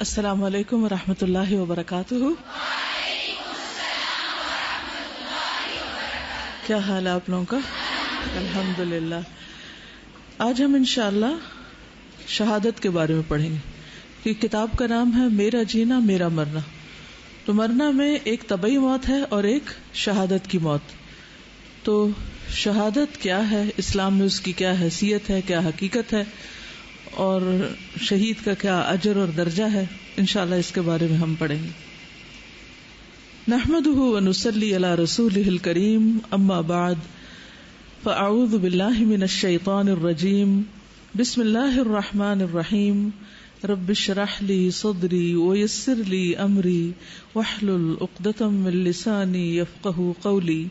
السلام علیکم ورحمۃ اللہ وبرکاتہ. کیا حال ہے آپ لوگوں کا؟ الحمدللہ. آج ہم انشاءاللہ شہادت کے بارے میں پڑھیں گے کہ کتاب کا نام ہے میرا جینا میرا مرنا. تو مرنا میں ایک طبعی موت ہے اور ایک شہادت کی موت. تو شہادت کیا ہے، اسلام میں اس کی کیا حیثیت ہے، کیا حقیقت ہے، اور شہید کا کیا اجر اور درجہ ہے، انشاءاللہ اس کے بارے میں ہم پڑھیں گے. نحمده ونصلی علی رسولہ الکریم، اما بعد فاعوذ باللہ من الشیطان الرجیم. بسم اللہ الرحمن الرحیم. رب اشرح لی صدری ویسر لی امری واحلل عقدۃ من لسانی یفقہوا قولی.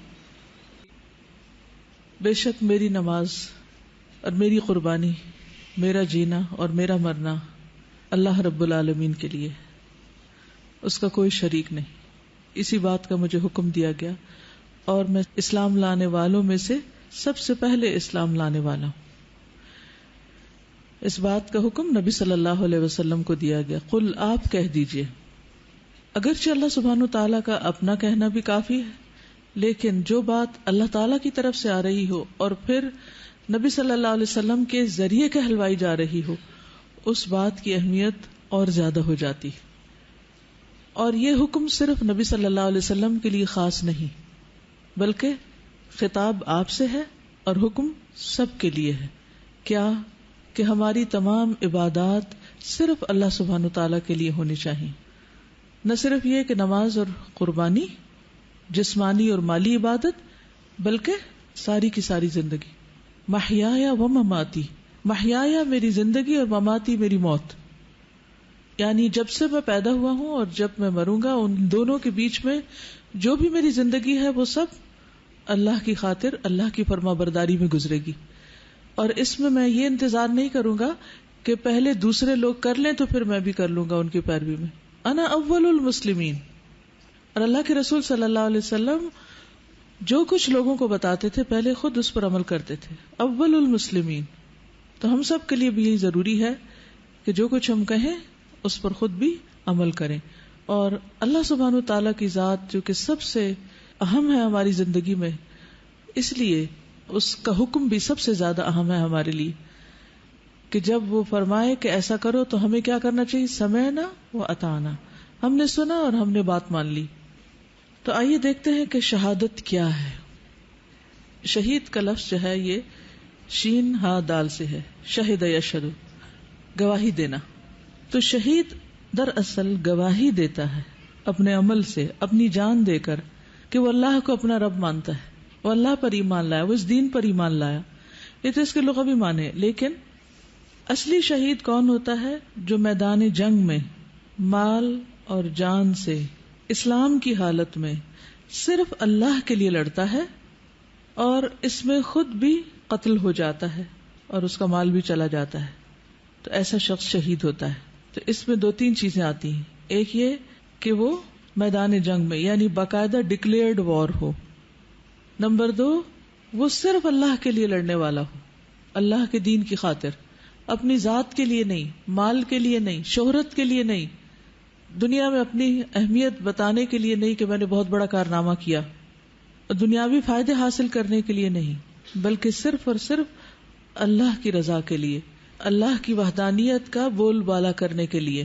بے شک میری نماز اور میری قربانی، میرا جینا اور میرا مرنا اللہ رب العالمین کے لیے، اس کا کوئی شریک نہیں. اسی بات کا مجھے حکم دیا گیا اور میں اسلام لانے والوں میں سے سب سے پہلے اسلام لانے والا ہوں. اس بات کا حکم نبی صلی اللہ علیہ وسلم کو دیا گیا. قل، آپ کہہ دیجئے. اگرچہ اللہ سبحانہ تعالیٰ کا اپنا کہنا بھی کافی ہے، لیکن جو بات اللہ تعالیٰ کی طرف سے آ رہی ہو اور پھر نبی صلی اللہ علیہ وسلم کے ذریعے کہلوائی جا رہی ہو، اس بات کی اہمیت اور زیادہ ہو جاتی. اور یہ حکم صرف نبی صلی اللہ علیہ وسلم کے لیے خاص نہیں، بلکہ خطاب آپ سے ہے اور حکم سب کے لیے ہے. کیا کہ ہماری تمام عبادات صرف اللہ سبحانہ تعالیٰ کے لیے ہونی چاہیے. نہ صرف یہ کہ نماز اور قربانی جسمانی اور مالی عبادت، بلکہ ساری کی ساری زندگی. محیایا و مماتی، محیایا میری زندگی اور مماتی میری موت، یعنی جب سے میں پیدا ہوا ہوں اور جب میں مروں گا، ان دونوں کے بیچ میں جو بھی میری زندگی ہے وہ سب اللہ کی خاطر، اللہ کی فرما برداری میں گزرے گی. اور اس میں میں یہ انتظار نہیں کروں گا کہ پہلے دوسرے لوگ کر لیں تو پھر میں بھی کر لوں گا ان کی پیروی میں. انا اول المسلمین. اور اللہ کے رسول صلی اللہ علیہ وسلم جو کچھ لوگوں کو بتاتے تھے پہلے خود اس پر عمل کرتے تھے. اول المسلمین. تو ہم سب کے لیے بھی یہی ضروری ہے کہ جو کچھ ہم کہیں اس پر خود بھی عمل کریں. اور اللہ سبحانہ تعالیٰ کی ذات جو کہ سب سے اہم ہے ہماری زندگی میں، اس لیے اس کا حکم بھی سب سے زیادہ اہم ہے ہمارے لیے کہ جب وہ فرمائے کہ ایسا کرو تو ہمیں کیا کرنا چاہیے؟ سمعنا و اطعنا. ہم نے سنا اور ہم نے بات مان لی. تو آئیے دیکھتے ہیں کہ شہادت کیا ہے. شہید کا لفظ جو ہے یہ شین ہا دال سے ہے. شہد یشہد، گواہی دینا. تو شہید دراصل گواہی دیتا ہے اپنے عمل سے، اپنی جان دے کر، کہ وہ اللہ کو اپنا رب مانتا ہے، وہ اللہ پر ایمان لایا، وہ اس دین پر ایمان لایا. یہ تو اس کے لغوی معنی ہے. لیکن اصلی شہید کون ہوتا ہے؟ جو میدان جنگ میں مال اور جان سے اسلام کی حالت میں صرف اللہ کے لیے لڑتا ہے اور اس میں خود بھی قتل ہو جاتا ہے اور اس کا مال بھی چلا جاتا ہے. تو ایسا شخص شہید ہوتا ہے. تو اس میں دو تین چیزیں آتی ہیں. ایک یہ کہ وہ میدان جنگ میں یعنی باقاعدہ ڈکلیئرڈ وار ہو. نمبر 2، وہ صرف اللہ کے لیے لڑنے والا ہو، اللہ کے دین کی خاطر، اپنی ذات کے لیے نہیں، مال کے لیے نہیں، شہرت کے لیے نہیں، دنیا میں اپنی اہمیت بتانے کے لیے نہیں کہ میں نے بہت بڑا کارنامہ کیا، دنیاوی فائدے حاصل کرنے کے لیے نہیں، بلکہ صرف اور صرف اللہ کی رضا کے لیے، اللہ کی وحدانیت کا بول بالا کرنے کے لیے.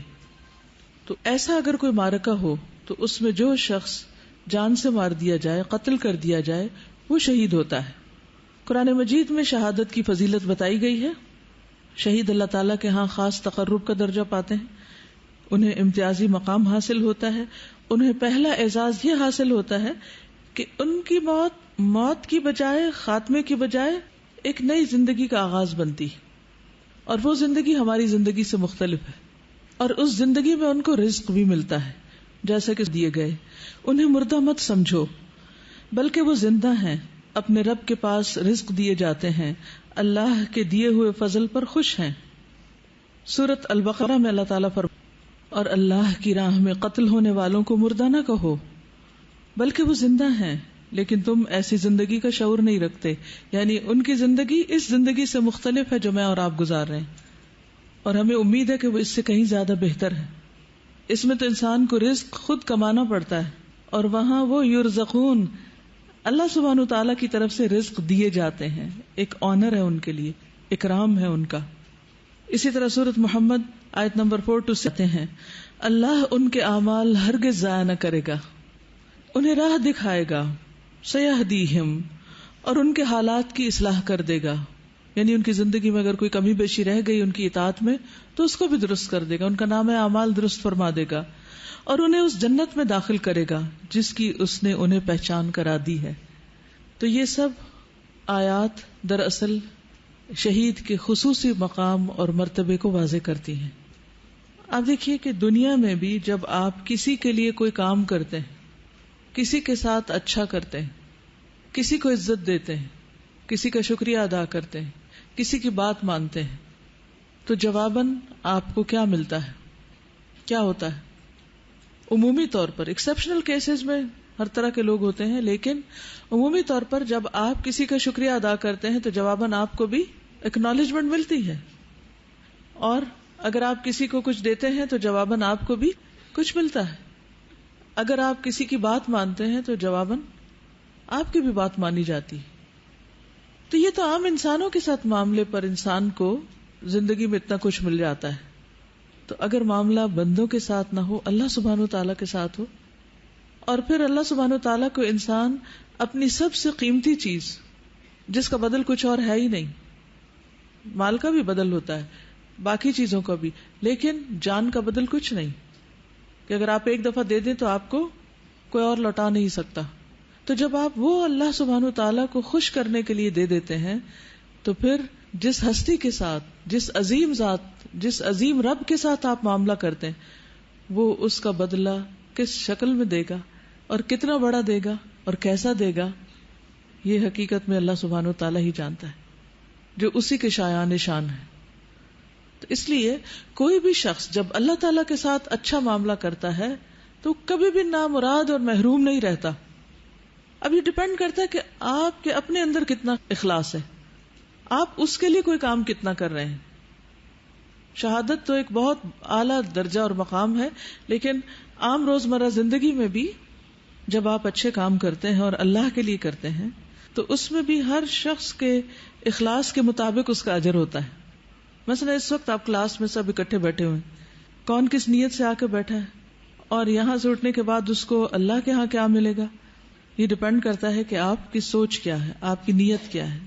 تو ایسا اگر کوئی معرکہ ہو تو اس میں جو شخص جان سے مار دیا جائے، قتل کر دیا جائے، وہ شہید ہوتا ہے. قرآن مجید میں شہادت کی فضیلت بتائی گئی ہے. شہید اللہ تعالیٰ کے ہاں خاص تقرب کا درجہ پاتے ہیں، انہیں امتیازی مقام حاصل ہوتا ہے. انہیں پہلا اعزاز یہ حاصل ہوتا ہے کہ ان کی موت کی بجائے، خاتمے کی بجائے ایک نئی زندگی کا آغاز بنتی، اور وہ زندگی ہماری زندگی سے مختلف ہے، اور اس زندگی میں ان کو رزق بھی ملتا ہے جیسا کہ دیے گئے. انہیں مردہ مت سمجھو، بلکہ وہ زندہ ہیں، اپنے رب کے پاس رزق دیے جاتے ہیں، اللہ کے دیے ہوئے فضل پر خوش ہیں. سورۃ البقرہ میں اللہ تعالیٰ اور اللہ کی راہ میں قتل ہونے والوں کو مردہ نہ کہو، بلکہ وہ زندہ ہیں، لیکن تم ایسی زندگی کا شعور نہیں رکھتے. یعنی ان کی زندگی اس زندگی سے مختلف ہے جو میں اور آپ گزار رہے ہیں، اور ہمیں امید ہے کہ وہ اس سے کہیں زیادہ بہتر ہے. اس میں تو انسان کو رزق خود کمانا پڑتا ہے، اور وہاں وہ یرزقون، اللہ سبحانہ تعالیٰ کی طرف سے رزق دیے جاتے ہیں، ایک آنر ہے ان کے لیے، اکرام ہے ان کا. اسی طرح سورۃ محمد آیت نمبر 4 سے ہیں اللہ ان کے اعمال ہرگز ضائع نہ کرے گا، انہیں راہ دکھائے گا، سیہدیہم، اور ان کے حالات کی اصلاح کر دے گا، یعنی ان کی زندگی میں اگر کوئی کمی بیشی رہ گئی ان کی اطاعت میں تو اس کو بھی درست کر دے گا، ان کا نام اعمال درست فرما دے گا، اور انہیں اس جنت میں داخل کرے گا جس کی اس نے انہیں پہچان کرا دی ہے. تو یہ سب آیات دراصل شہید کے خصوصی مقام اور مرتبے کو واضح کرتی ہیں. آپ دیکھیے کہ دنیا میں بھی جب آپ کسی کے لیے کوئی کام کرتے ہیں، کسی کے ساتھ اچھا کرتے ہیں، کسی کو عزت دیتے ہیں، کسی کا شکریہ ادا کرتے ہیں، کسی کی بات مانتے ہیں، تو جواباً آپ کو کیا ملتا ہے، کیا ہوتا ہے؟ عمومی طور پر ایکسیپشنل کیسز میں ہر طرح کے لوگ ہوتے ہیں، لیکن عمومی طور پر جب آپ کسی کا شکریہ ادا کرتے ہیں تو جواباً آپ کو بھی اکنالجمنٹ ملتی ہے، اور اگر آپ کسی کو کچھ دیتے ہیں تو جواباً آپ کو بھی کچھ ملتا ہے. اگر آپ کسی کی بات مانتے ہیں تو جواباً آپ کی بھی بات مانی جاتی ہے. تو یہ تو عام انسانوں کے ساتھ معاملے پر انسان کو زندگی میں اتنا کچھ مل جاتا ہے، تو اگر معاملہ بندوں کے ساتھ نہ ہو، اللہ سبحانہ وتعالیٰ کے ساتھ ہو، اور پھر اللہ سبحانہ وتعالیٰ کو انسان اپنی سب سے قیمتی چیز جس کا بدل کچھ اور ہے ہی نہیں، مال کا بھی بدل ہوتا ہے، باقی چیزوں کا بھی، لیکن جان کا بدل کچھ نہیں، کہ اگر آپ ایک دفعہ دے دیں تو آپ کو کوئی اور لوٹا نہیں سکتا. تو جب آپ وہ اللہ سبحانہ وتعالیٰ کو خوش کرنے کے لیے دے دیتے ہیں تو پھر جس ہستی کے ساتھ، جس عظیم ذات، جس عظیم رب کے ساتھ آپ معاملہ کرتے ہیں، وہ اس کا بدلہ کس شکل میں دے گا اور کتنا بڑا دے گا اور کیسا دے گا، یہ حقیقت میں اللہ سبحانہ وتعالیٰ ہی جانتا ہے، جو اسی کے شایان شان ہے. تو اس لیے کوئی بھی شخص جب اللہ تعالیٰ کے ساتھ اچھا معاملہ کرتا ہے تو کبھی بھی نامراد اور محروم نہیں رہتا. اب یہ ڈپینڈ کرتا ہے کہ آپ کے اپنے اندر کتنا اخلاص ہے، آپ اس کے لیے کوئی کام کتنا کر رہے ہیں. شہادت تو ایک بہت اعلیٰ درجہ اور مقام ہے، لیکن عام روزمرہ زندگی میں بھی جب آپ اچھے کام کرتے ہیں اور اللہ کے لیے کرتے ہیں تو اس میں بھی ہر شخص کے اخلاص کے مطابق اس کا اجر ہوتا ہے. مثلا اس وقت آپ کلاس میں سب اکٹھے بیٹھے ہوئے، کون کس نیت سے آ کے بیٹھا ہے، اور یہاں سے اٹھنے کے بعد اس کو اللہ کے ہاں کیا ملے گا، یہ ڈپینڈ کرتا ہے کہ آپ کی سوچ کیا ہے، آپ کی نیت کیا ہے،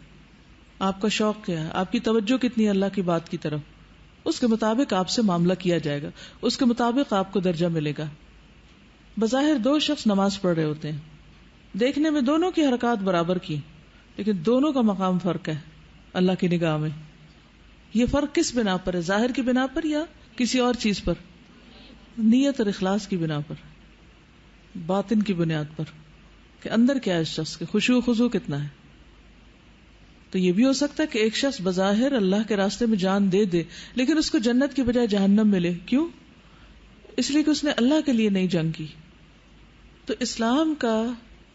آپ کا شوق کیا ہے، آپ کی توجہ کتنی ہے اللہ کی بات کی طرف. اس کے مطابق آپ سے معاملہ کیا جائے گا، اس کے مطابق آپ کو درجہ ملے گا. بظاہر دو شخص نماز پڑھ رہے ہوتے ہیں، دیکھنے میں دونوں کی حرکات برابر کی، لیکن دونوں کا مقام فرق ہے اللہ کی نگاہ میں. یہ فرق کس بنا پر ہے؟ ظاہر کی بنا پر یا کسی اور چیز پر؟ نیت اور اخلاص کی بنا پر، باطن کی بنیاد پر، کہ اندر کیا ہے اس شخص کے، خشوع و خضوع کتنا ہے. تو یہ بھی ہو سکتا ہے کہ ایک شخص بظاہر اللہ کے راستے میں جان دے دے لیکن اس کو جنت کی بجائے جہنم ملے. کیوں؟ اس لیے کہ اس نے اللہ کے لیے نہیں جنگ کی. تو اسلام کا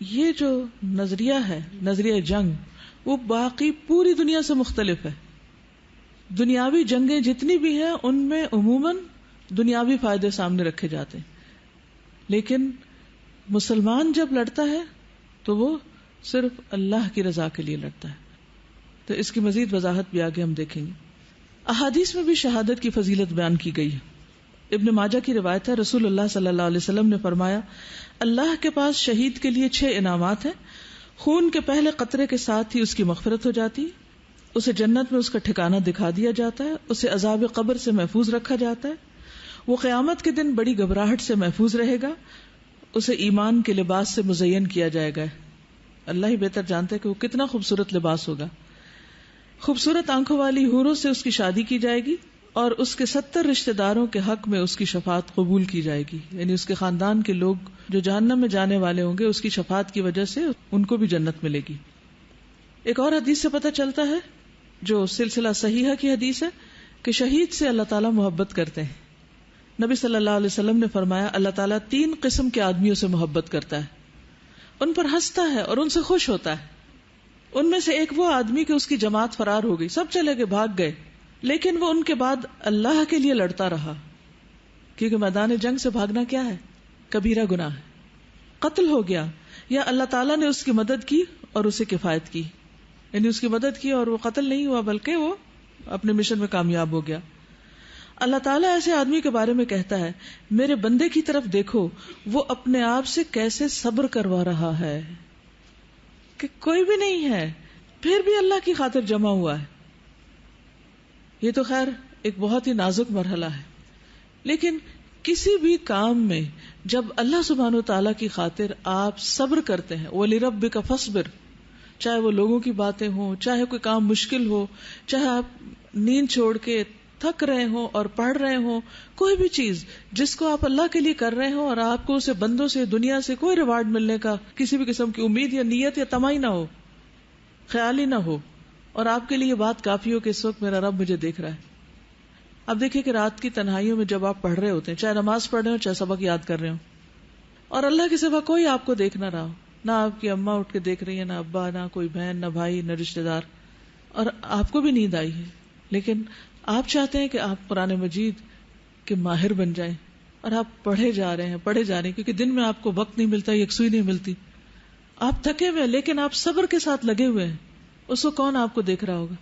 یہ جو نظریہ ہے، نظریہ جنگ، وہ باقی پوری دنیا سے مختلف ہے. دنیاوی جنگیں جتنی بھی ہیں ان میں عموماً دنیاوی فائدے سامنے رکھے جاتے ہیں، لیکن مسلمان جب لڑتا ہے تو وہ صرف اللہ کی رضا کے لیے لڑتا ہے. تو اس کی مزید وضاحت بھی آگے ہم دیکھیں گے. احادیث میں بھی شہادت کی فضیلت بیان کی گئی ہے. ابن ماجہ کی روایت ہے، رسول اللہ صلی اللہ علیہ وسلم نے فرمایا، اللہ کے پاس شہید کے لیے 6 انعامات ہیں. خون کے پہلے قطرے کے ساتھ ہی اس کی مغفرت ہو جاتی ہے، اسے جنت میں اس کا ٹھکانہ دکھا دیا جاتا ہے، اسے عذاب قبر سے محفوظ رکھا جاتا ہے، وہ قیامت کے دن بڑی گھبراہٹ سے محفوظ رہے گا، اسے ایمان کے لباس سے مزین کیا جائے گا. اللہ ہی بہتر جانتا ہے کہ وہ کتنا خوبصورت لباس ہوگا. خوبصورت آنکھوں والی حوروں سے اس کی شادی کی جائے گی اور اس کے 70 رشتہ داروں کے حق میں اس کی شفاعت قبول کی جائے گی، یعنی اس کے خاندان کے لوگ جو جہنم میں جانے والے ہوں گے اس کی شفاعت کی وجہ سے ان کو بھی جنت ملے گی. ایک اور حدیث سے پتہ چلتا ہے جو سلسلہ صحیحہ کی حدیث ہے کہ شہید سے اللہ تعالیٰ محبت کرتے ہیں. نبی صلی اللہ علیہ وسلم نے فرمایا، اللہ تعالیٰ 3 قسم کے آدمیوں سے محبت کرتا ہے، ان پر ہنستا ہے اور ان سے خوش ہوتا ہے. ان میں سے ایک وہ آدمی کہ اس کی جماعت فرار ہو گئی، سب چلے گئے، بھاگ گئے، لیکن وہ ان کے بعد اللہ کے لیے لڑتا رہا. کیونکہ میدان جنگ سے بھاگنا کیا ہے؟ کبیرہ گناہ ہے. قتل ہو گیا یا اللہ تعالیٰ نے اس کی مدد کی اور اسے کفایت کی، یعنی اس کی مدد کی اور وہ قتل نہیں ہوا بلکہ وہ اپنے مشن میں کامیاب ہو گیا. اللہ تعالیٰ ایسے آدمی کے بارے میں کہتا ہے میرے بندے کی طرف دیکھو وہ اپنے آپ سے کیسے صبر کروا رہا ہے، کہ کوئی بھی نہیں ہے پھر بھی اللہ کی خاطر جمع ہوا ہے. یہ تو خیر ایک بہت ہی نازک مرحلہ ہے، لیکن کسی بھی کام میں جب اللہ سبحانہ وتعالیٰ کی خاطر آپ صبر کرتے ہیں، وَلِرَبِّكَ فَاصْبِرْ، چاہے وہ لوگوں کی باتیں ہوں، چاہے کوئی کام مشکل ہو، چاہے آپ نیند چھوڑ کے تھک رہے ہوں اور پڑھ رہے ہوں، کوئی بھی چیز جس کو آپ اللہ کے لیے کر رہے ہوں اور آپ کو اسے بندوں سے دنیا سے کوئی ریوارڈ ملنے کا کسی بھی قسم کی امید یا نیت یا تمائی نہ ہو، خیال ہی نہ ہو، اور آپ کے لیے یہ بات کافی ہو کہ اس وقت میرا رب مجھے دیکھ رہا ہے. اب دیکھیں کہ رات کی تنہائیوں میں جب آپ پڑھ رہے ہوتے ہیں، چاہے نماز پڑھ رہے ہوں چاہے سبق یاد کر رہے ہوں، اور اللہ کے سوا کوئی آپ کو دیکھ نہ رہا ہو، نہ آپ کی اماں اٹھ کے دیکھ رہی ہے، نہ ابا، نہ کوئی بہن، نہ بھائی، نہ رشتے دار، اور آپ کو بھی نیند آئی ہے، لیکن آپ چاہتے ہیں کہ آپ قرآن مجید کے ماہر بن جائیں اور آپ پڑھے جا رہے ہیں کیونکہ دن میں آپ کو وقت نہیں ملتا، یکسوئی نہیں ملتی، آپ تھکے ہوئے لیکن آپ صبر کے ساتھ لگے ہوئے ہیں. اس کو کون آپ کو دیکھ رہا ہوگا؟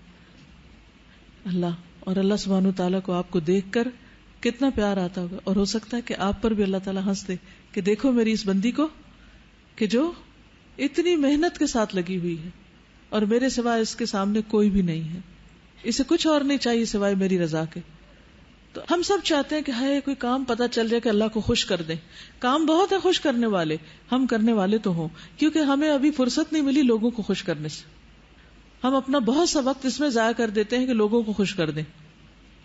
اللہ. اور اللہ سبحانہ تعالیٰ کو آپ کو دیکھ کر کتنا پیار آتا ہوگا، اور ہو سکتا ہے کہ آپ پر بھی اللہ تعالیٰ ہنس دے کہ دیکھو میری اس بندی کو کہ جو اتنی محنت کے ساتھ لگی ہوئی ہے اور میرے سوائے اس کے سامنے کوئی بھی نہیں ہے، اسے کچھ اور نہیں چاہیے سوائے میری رضا کے. تو ہم سب چاہتے ہیں کہ ہائے کوئی کام پتہ چل جائے کہ اللہ کو خوش کر دیں. کام بہت ہے خوش کرنے والے، ہم کرنے والے تو ہوں، کیونکہ ہمیں ابھی فرصت نہیں ملی لوگوں کو خوش کرنے سے. ہم اپنا بہت سا وقت اس میں ضائع کر دیتے ہیں کہ لوگوں کو خوش کر دیں،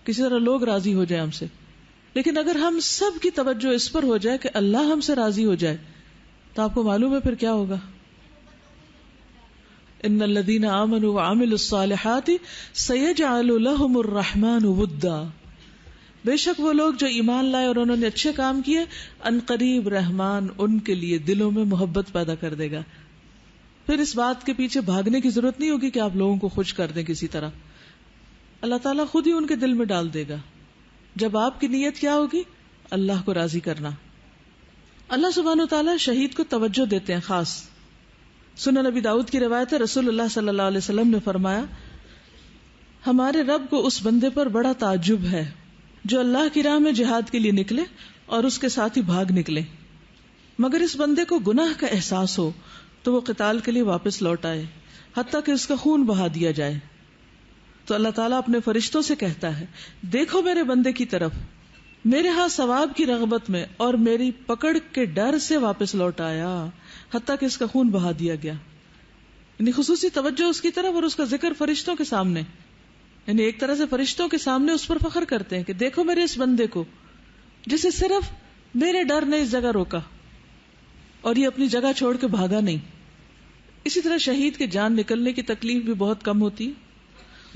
کسی طرح لوگ راضی ہو جائیں ہم سے. لیکن اگر ہم سب کی توجہ اس پر ہو جائے کہ اللہ ہم سے راضی ہو جائے تو آپ کو معلوم ہے پھر کیا ہوگا. ان الذین آمنوا وعملوا الصالحات سیجعل لهم الرحمن ودا، بے شک وہ لوگ جو ایمان لائے اور انہوں نے اچھے کام کیے، ان قریب رحمان ان کے لیے دلوں میں محبت پیدا کر دے گا. پھر اس بات کے پیچھے بھاگنے کی ضرورت نہیں ہوگی کہ آپ لوگوں کو خوش کر دیں کسی طرح، اللہ تعالیٰ خود ہی ان کے دل میں ڈال دے گا. جب آپ کی نیت کیا ہوگی؟ اللہ کو راضی کرنا. اللہ سبحانہ وتعالیٰ شہید کو توجہ دیتے ہیں خاص. سنن نبی داؤد کی روایت ہے، رسول اللہ صلی اللہ علیہ وسلم نے فرمایا ہمارے رب کو اس بندے پر بڑا تعجب ہے جو اللہ کی راہ میں جہاد کے لیے نکلے اور اس کے ساتھ ہی بھاگ نکلے، مگر اس بندے کو گناہ کا احساس ہو تو وہ قتال کے لیے واپس لوٹ آئے حتیٰ کہ اس کا خون بہا دیا جائے. تو اللہ تعالیٰ اپنے فرشتوں سے کہتا ہے دیکھو میرے بندے کی طرف، میرے ہاں ثواب کی رغبت میں اور میری پکڑ کے ڈر سے واپس لوٹ آیا حتیٰ کہ اس کا خون بہا دیا گیا. یعنی خصوصی توجہ اس کی طرف اور اس کا ذکر فرشتوں کے سامنے، یعنی ایک طرح سے فرشتوں کے سامنے اس پر فخر کرتے ہیں کہ دیکھو میرے اس بندے کو جسے صرف میرے ڈر نے اس جگہ روکا اور یہ اپنی جگہ چھوڑ کے بھاگا نہیں. اسی طرح شہید کے جان نکلنے کی تکلیف بھی بہت کم ہوتی ہے.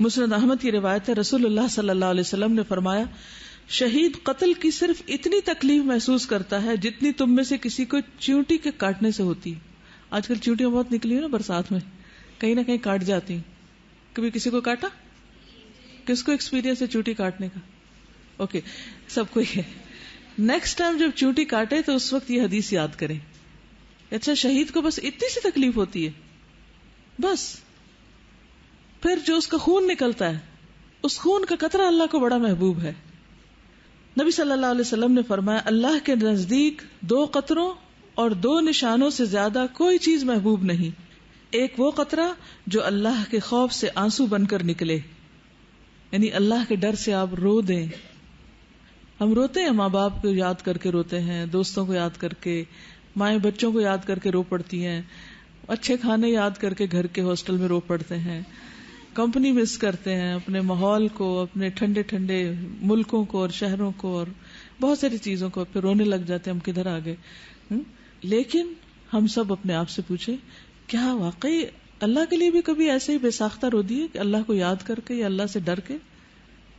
مسند احمد کی روایت ہے، رسول اللہ صلی اللہ علیہ وسلم نے فرمایا شہید قتل کی صرف اتنی تکلیف محسوس کرتا ہے جتنی تم میں سے کسی کو چیونٹی کے کاٹنے سے ہوتی. آج کل چیونٹیاں بہت نکلی ہیں نا برسات میں، کہیں نہ کہیں کاٹ جاتی ہیں. کبھی کسی کو کاٹا؟ کس کو ایکسپیرینس ہے چیونٹی کاٹنے کا؟ اوکے سب کو ہی ہے. نیکسٹ ٹائم جب چیونٹی کاٹے تو اس وقت یہ حدیث یاد کریں. اچھا شہید کو بس اتنی سی تکلیف ہوتی ہے بس، پھر جو اس کا خون نکلتا ہے اس خون کا قطرہ اللہ کو بڑا محبوب ہے. نبی صلی اللہ علیہ وسلم نے فرمایا اللہ کے نزدیک 2 قطروں اور 2 نشانوں سے زیادہ کوئی چیز محبوب نہیں. ایک وہ قطرہ جو اللہ کے خوف سے آنسو بن کر نکلے، یعنی اللہ کے ڈر سے آپ رو دیں. ہم روتے ہیں، ماں باپ کو یاد کر کے روتے ہیں، دوستوں کو یاد کر کے، مائیں بچوں کو یاد کر کے رو پڑتی ہیں، اچھے کھانے یاد کر کے گھر کے ہاسٹل میں رو پڑتے ہیں، کمپنی مس کرتے ہیں، اپنے ماحول کو، اپنے ٹھنڈے ٹھنڈے ملکوں کو اور شہروں کو اور بہت ساری چیزوں کو، پھر رونے لگ جاتے ہیں ہم کدھر آ گئے. لیکن ہم سب اپنے آپ سے پوچھیں کیا واقعی اللہ کے لیے بھی کبھی ایسے ہی بے ساختہ رو دیے کہ اللہ کو یاد کر کے یا اللہ سے ڈر کے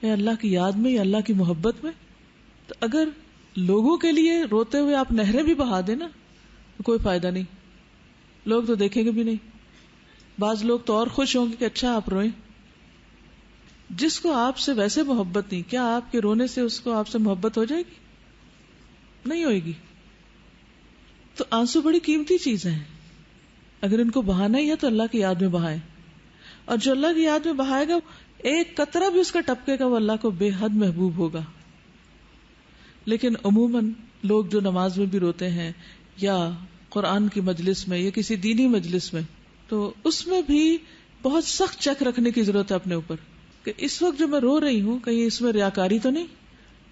یا اللہ کی یاد میں یا اللہ کی محبت میں؟ تو اگر لوگوں کے لیے روتے ہوئے آپ نہریں بھی بہا دیں نا تو کوئی فائدہ نہیں، لوگ تو دیکھیں گے بھی نہیں. بعض لوگ تو اور خوش ہوں گے کہ اچھا آپ روئیں. جس کو آپ سے ویسے محبت نہیں، کیا آپ کے رونے سے اس کو آپ سے محبت ہو جائے گی؟ نہیں ہوئے گی. تو آنسو بڑی قیمتی چیز ہیں. اگر ان کو بہانا ہی ہے تو اللہ کی یاد میں بہائیں, اور جو اللہ کی یاد میں بہائے گا ایک قطرہ بھی اس کا ٹپکے گا وہ اللہ کو بے حد محبوب ہوگا. لیکن عموماً لوگ جو نماز میں بھی روتے ہیں یا قرآن کی مجلس میں یا کسی دینی مجلس میں, تو اس میں بھی بہت سخت چیک رکھنے کی ضرورت ہے اپنے اوپر کہ اس وقت جو میں رو رہی ہوں کہیں اس میں ریاکاری تو نہیں,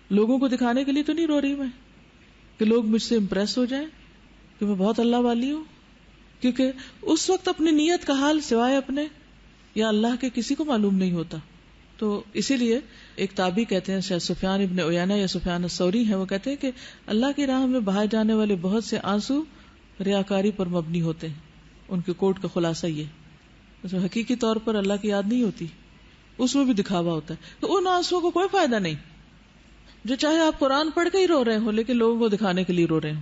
لوگوں کو دکھانے کے لیے تو نہیں رو رہی میں کہ لوگ مجھ سے امپریس ہو جائیں کہ میں بہت اللہ والی ہوں. کیونکہ اس وقت اپنی نیت کا حال سوائے اپنے یا اللہ کے کسی کو معلوم نہیں ہوتا. تو اسی لیے ایک تابعی کہتے ہیں, شاید سفیان ابن عیینہ یا سفیان الثوری ہیں, وہ کہتے ہیں کہ اللہ کی راہ میں بہائے جانے والے بہت سے آنسو ریاکاری پر مبنی ہوتے ہیں. ان کے کوٹ کا خلاصہ یہ, اس میں حقیقی طور پر اللہ کی یاد نہیں ہوتی, اس میں بھی دکھاوا ہوتا ہے. تو ان آنسوؤں کو کوئی فائدہ نہیں, جو چاہے آپ قرآن پڑھ کے ہی رو رہے ہو لیکن لوگوں کو دکھانے کے لیے رو رہے ہوں.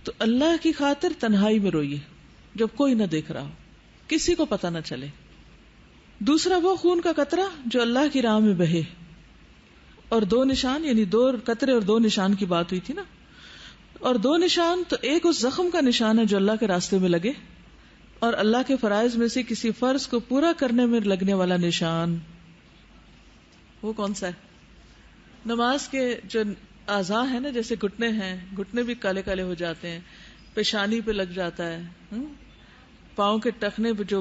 تو اللہ کی خاطر تنہائی میں روئیے جب کوئی نہ دیکھ رہا ہو, کسی کو پتہ نہ چلے. دوسرا وہ خون کا قطرہ جو اللہ کی راہ میں بہے, اور 2 نشان, یعنی 2 قطرے اور 2 نشان کی بات ہوئی تھی نا. اور 2 نشان تو ایک اس زخم کا نشان ہے جو اللہ کے راستے میں لگے, اور اللہ کے فرائض میں سے کسی فرض کو پورا کرنے میں لگنے والا نشان. وہ کون سا ہے؟ نماز کے جو اعضاء ہیں نا, جیسے گھٹنے ہیں, گھٹنے بھی کالے کالے ہو جاتے ہیں, پیشانی پہ لگ جاتا ہے, پاؤں کے ٹخنے پہ جو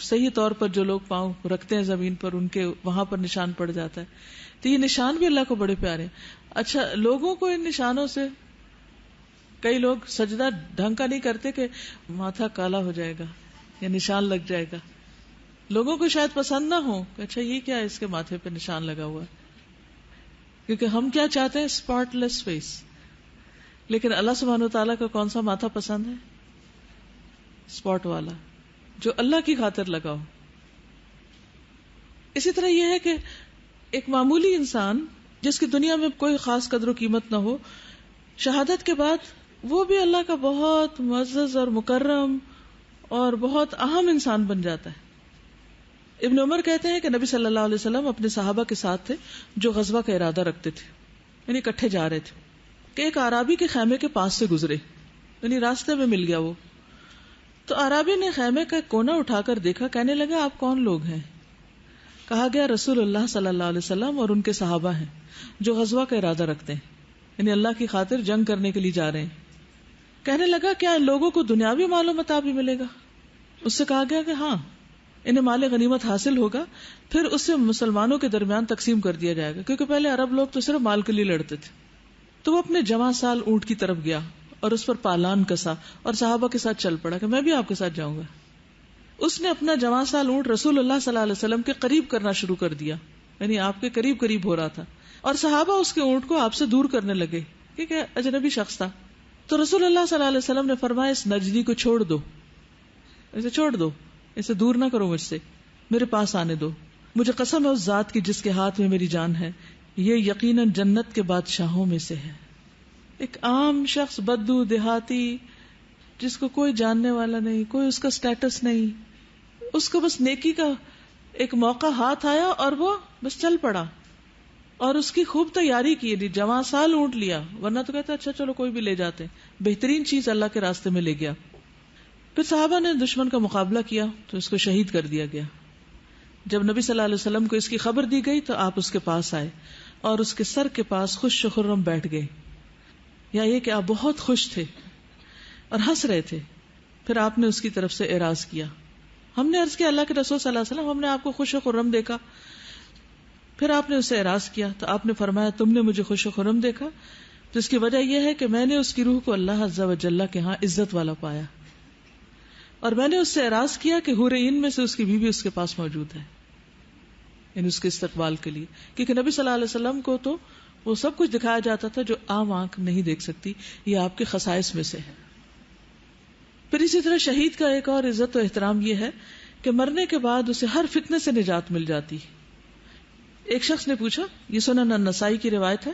صحیح طور پر جو لوگ پاؤں رکھتے ہیں زمین پر ان کے وہاں پر نشان پڑ جاتا ہے. تو یہ نشان بھی اللہ کو بڑے پیارے ہیں. اچھا, لوگوں کو ان نشانوں سے, کئی لوگ سجدہ ڈھنگ کا نہیں کرتے کہ ماتھا کالا ہو جائے گا یا نشان لگ جائے گا. لوگوں کو شاید پسند نہ ہو کہ اچھا یہ کیا ہے اس کے ماتھے پہ نشان لگا ہوا ہے, کیونکہ ہم کیا چاہتے ہیں, اسپاٹ لیس فیس. لیکن اللہ سبحانہ وتعالیٰ کا کون سا ماتھا پسند ہے؟ اسپاٹ والا, جو اللہ کی خاطر لگا ہو. اسی طرح یہ ہے کہ ایک معمولی انسان جس کی دنیا میں کوئی خاص قدر و قیمت نہ ہو, شہادت کے بعد وہ بھی اللہ کا بہت معزز اور مکرم اور بہت اہم انسان بن جاتا ہے. ابن عمر کہتے ہیں کہ نبی صلی اللہ علیہ وسلم اپنے صحابہ کے ساتھ تھے جو غزوہ کا ارادہ رکھتے تھے, یعنی اکٹھے جا رہے تھے, کہ ایک اعرابی کے خیمے کے پاس سے گزرے, یعنی راستے میں مل گیا وہ. تو اعرابی نے خیمے کا کونا اٹھا کر دیکھا, کہنے لگا آپ کون لوگ ہیں؟ کہا گیا رسول اللہ صلی اللہ علیہ وسلم اور ان کے صحابہ ہیں جو غزوہ کا ارادہ رکھتے ہیں, یعنی اللہ کی خاطر جنگ کرنے کے لیے جا رہے ہیں. کہنے لگا کیا ان لوگوں کو دنیاوی مال و متاع بھی ملے گا؟ اس سے کہا گیا کہ ہاں, انہیں مال غنیمت حاصل ہوگا, پھر اس سے مسلمانوں کے درمیان تقسیم کر دیا جائے گا, کیونکہ پہلے عرب لوگ تو صرف مال کے لیے لڑتے تھے. تو وہ اپنے جوان سال اونٹ کی طرف گیا اور اس پر پالان کسا اور صحابہ کے ساتھ چل پڑا کہ میں بھی آپ کے ساتھ جاؤں گا. اس نے اپنا جوان سال اونٹ رسول اللہ صلی اللہ علیہ وسلم کے قریب کرنا شروع کر دیا, یعنی آپ کے قریب قریب ہو رہا تھا, اور صحابہ اس کے اونٹ کو آپ سے دور کرنے لگے کیونکہ اجنبی شخص تھا. تو رسول اللہ صلی اللہ علیہ وسلم نے فرمایا اس نجدی کو چھوڑ دو, اسے چھوڑ دو, اسے دور نہ کرو مجھ سے, میرے پاس آنے دو. مجھے قسم ہے اس ذات کی جس کے ہاتھ میں میری جان ہے, یہ یقیناً جنت کے بادشاہوں میں سے ہے. ایک عام شخص, بدو دیہاتی, جس کو کوئی جاننے والا نہیں, کوئی اس کا سٹیٹس نہیں, اس کو بس نیکی کا ایک موقع ہاتھ آیا اور وہ بس چل پڑا, اور اس کی خوب تیاری کی, جوان سال اونٹ لیا, ورنہ تو کہتا اچھا چلو کوئی بھی لے جاتے, بہترین چیز اللہ کے راستے میں لے گیا. پھر صحابہ نے دشمن کا مقابلہ کیا تو اس کو شہید کر دیا گیا. جب نبی صلی اللہ علیہ وسلم کو اس کی خبر دی گئی تو آپ اس کے پاس آئے اور اس کے سر کے پاس خوش و خرم بیٹھ گئے, یا یہ کہ آپ بہت خوش تھے اور ہنس رہے تھے. پھر آپ نے اس کی طرف سے اعراض کیا. ہم نے عرض کیا اللہ کے رسول صلی اللہ علیہ وسلم, ہم نے آپ کو خوش و خرم دیکھا. پھر آپ نے اسے اعراض کیا تو آپ نے فرمایا تم نے مجھے خوش و خرم دیکھا, تو اس کی وجہ یہ ہے کہ میں نے اس کی روح کو اللہ عز و جل کے ہاں عزت والا پایا, اور میں نے اس سے اعراض کیا کہ حور عین میں سے اس کی بیوی اس کے پاس موجود ہے, یعنی اس کے استقبال کے لیے, کیونکہ نبی صلی اللہ علیہ وسلم کو تو وہ سب کچھ دکھایا جاتا تھا جو عام آنکھ نہیں دیکھ سکتی, یہ آپ کے خصائص میں سے ہے. پھر اسی طرح شہید کا ایک اور عزت و احترام یہ ہے کہ مرنے کے بعد اسے ہر فتنے سے نجات مل جاتی. ایک شخص نے پوچھا, یہ سنن النسائی کی روایت ہے,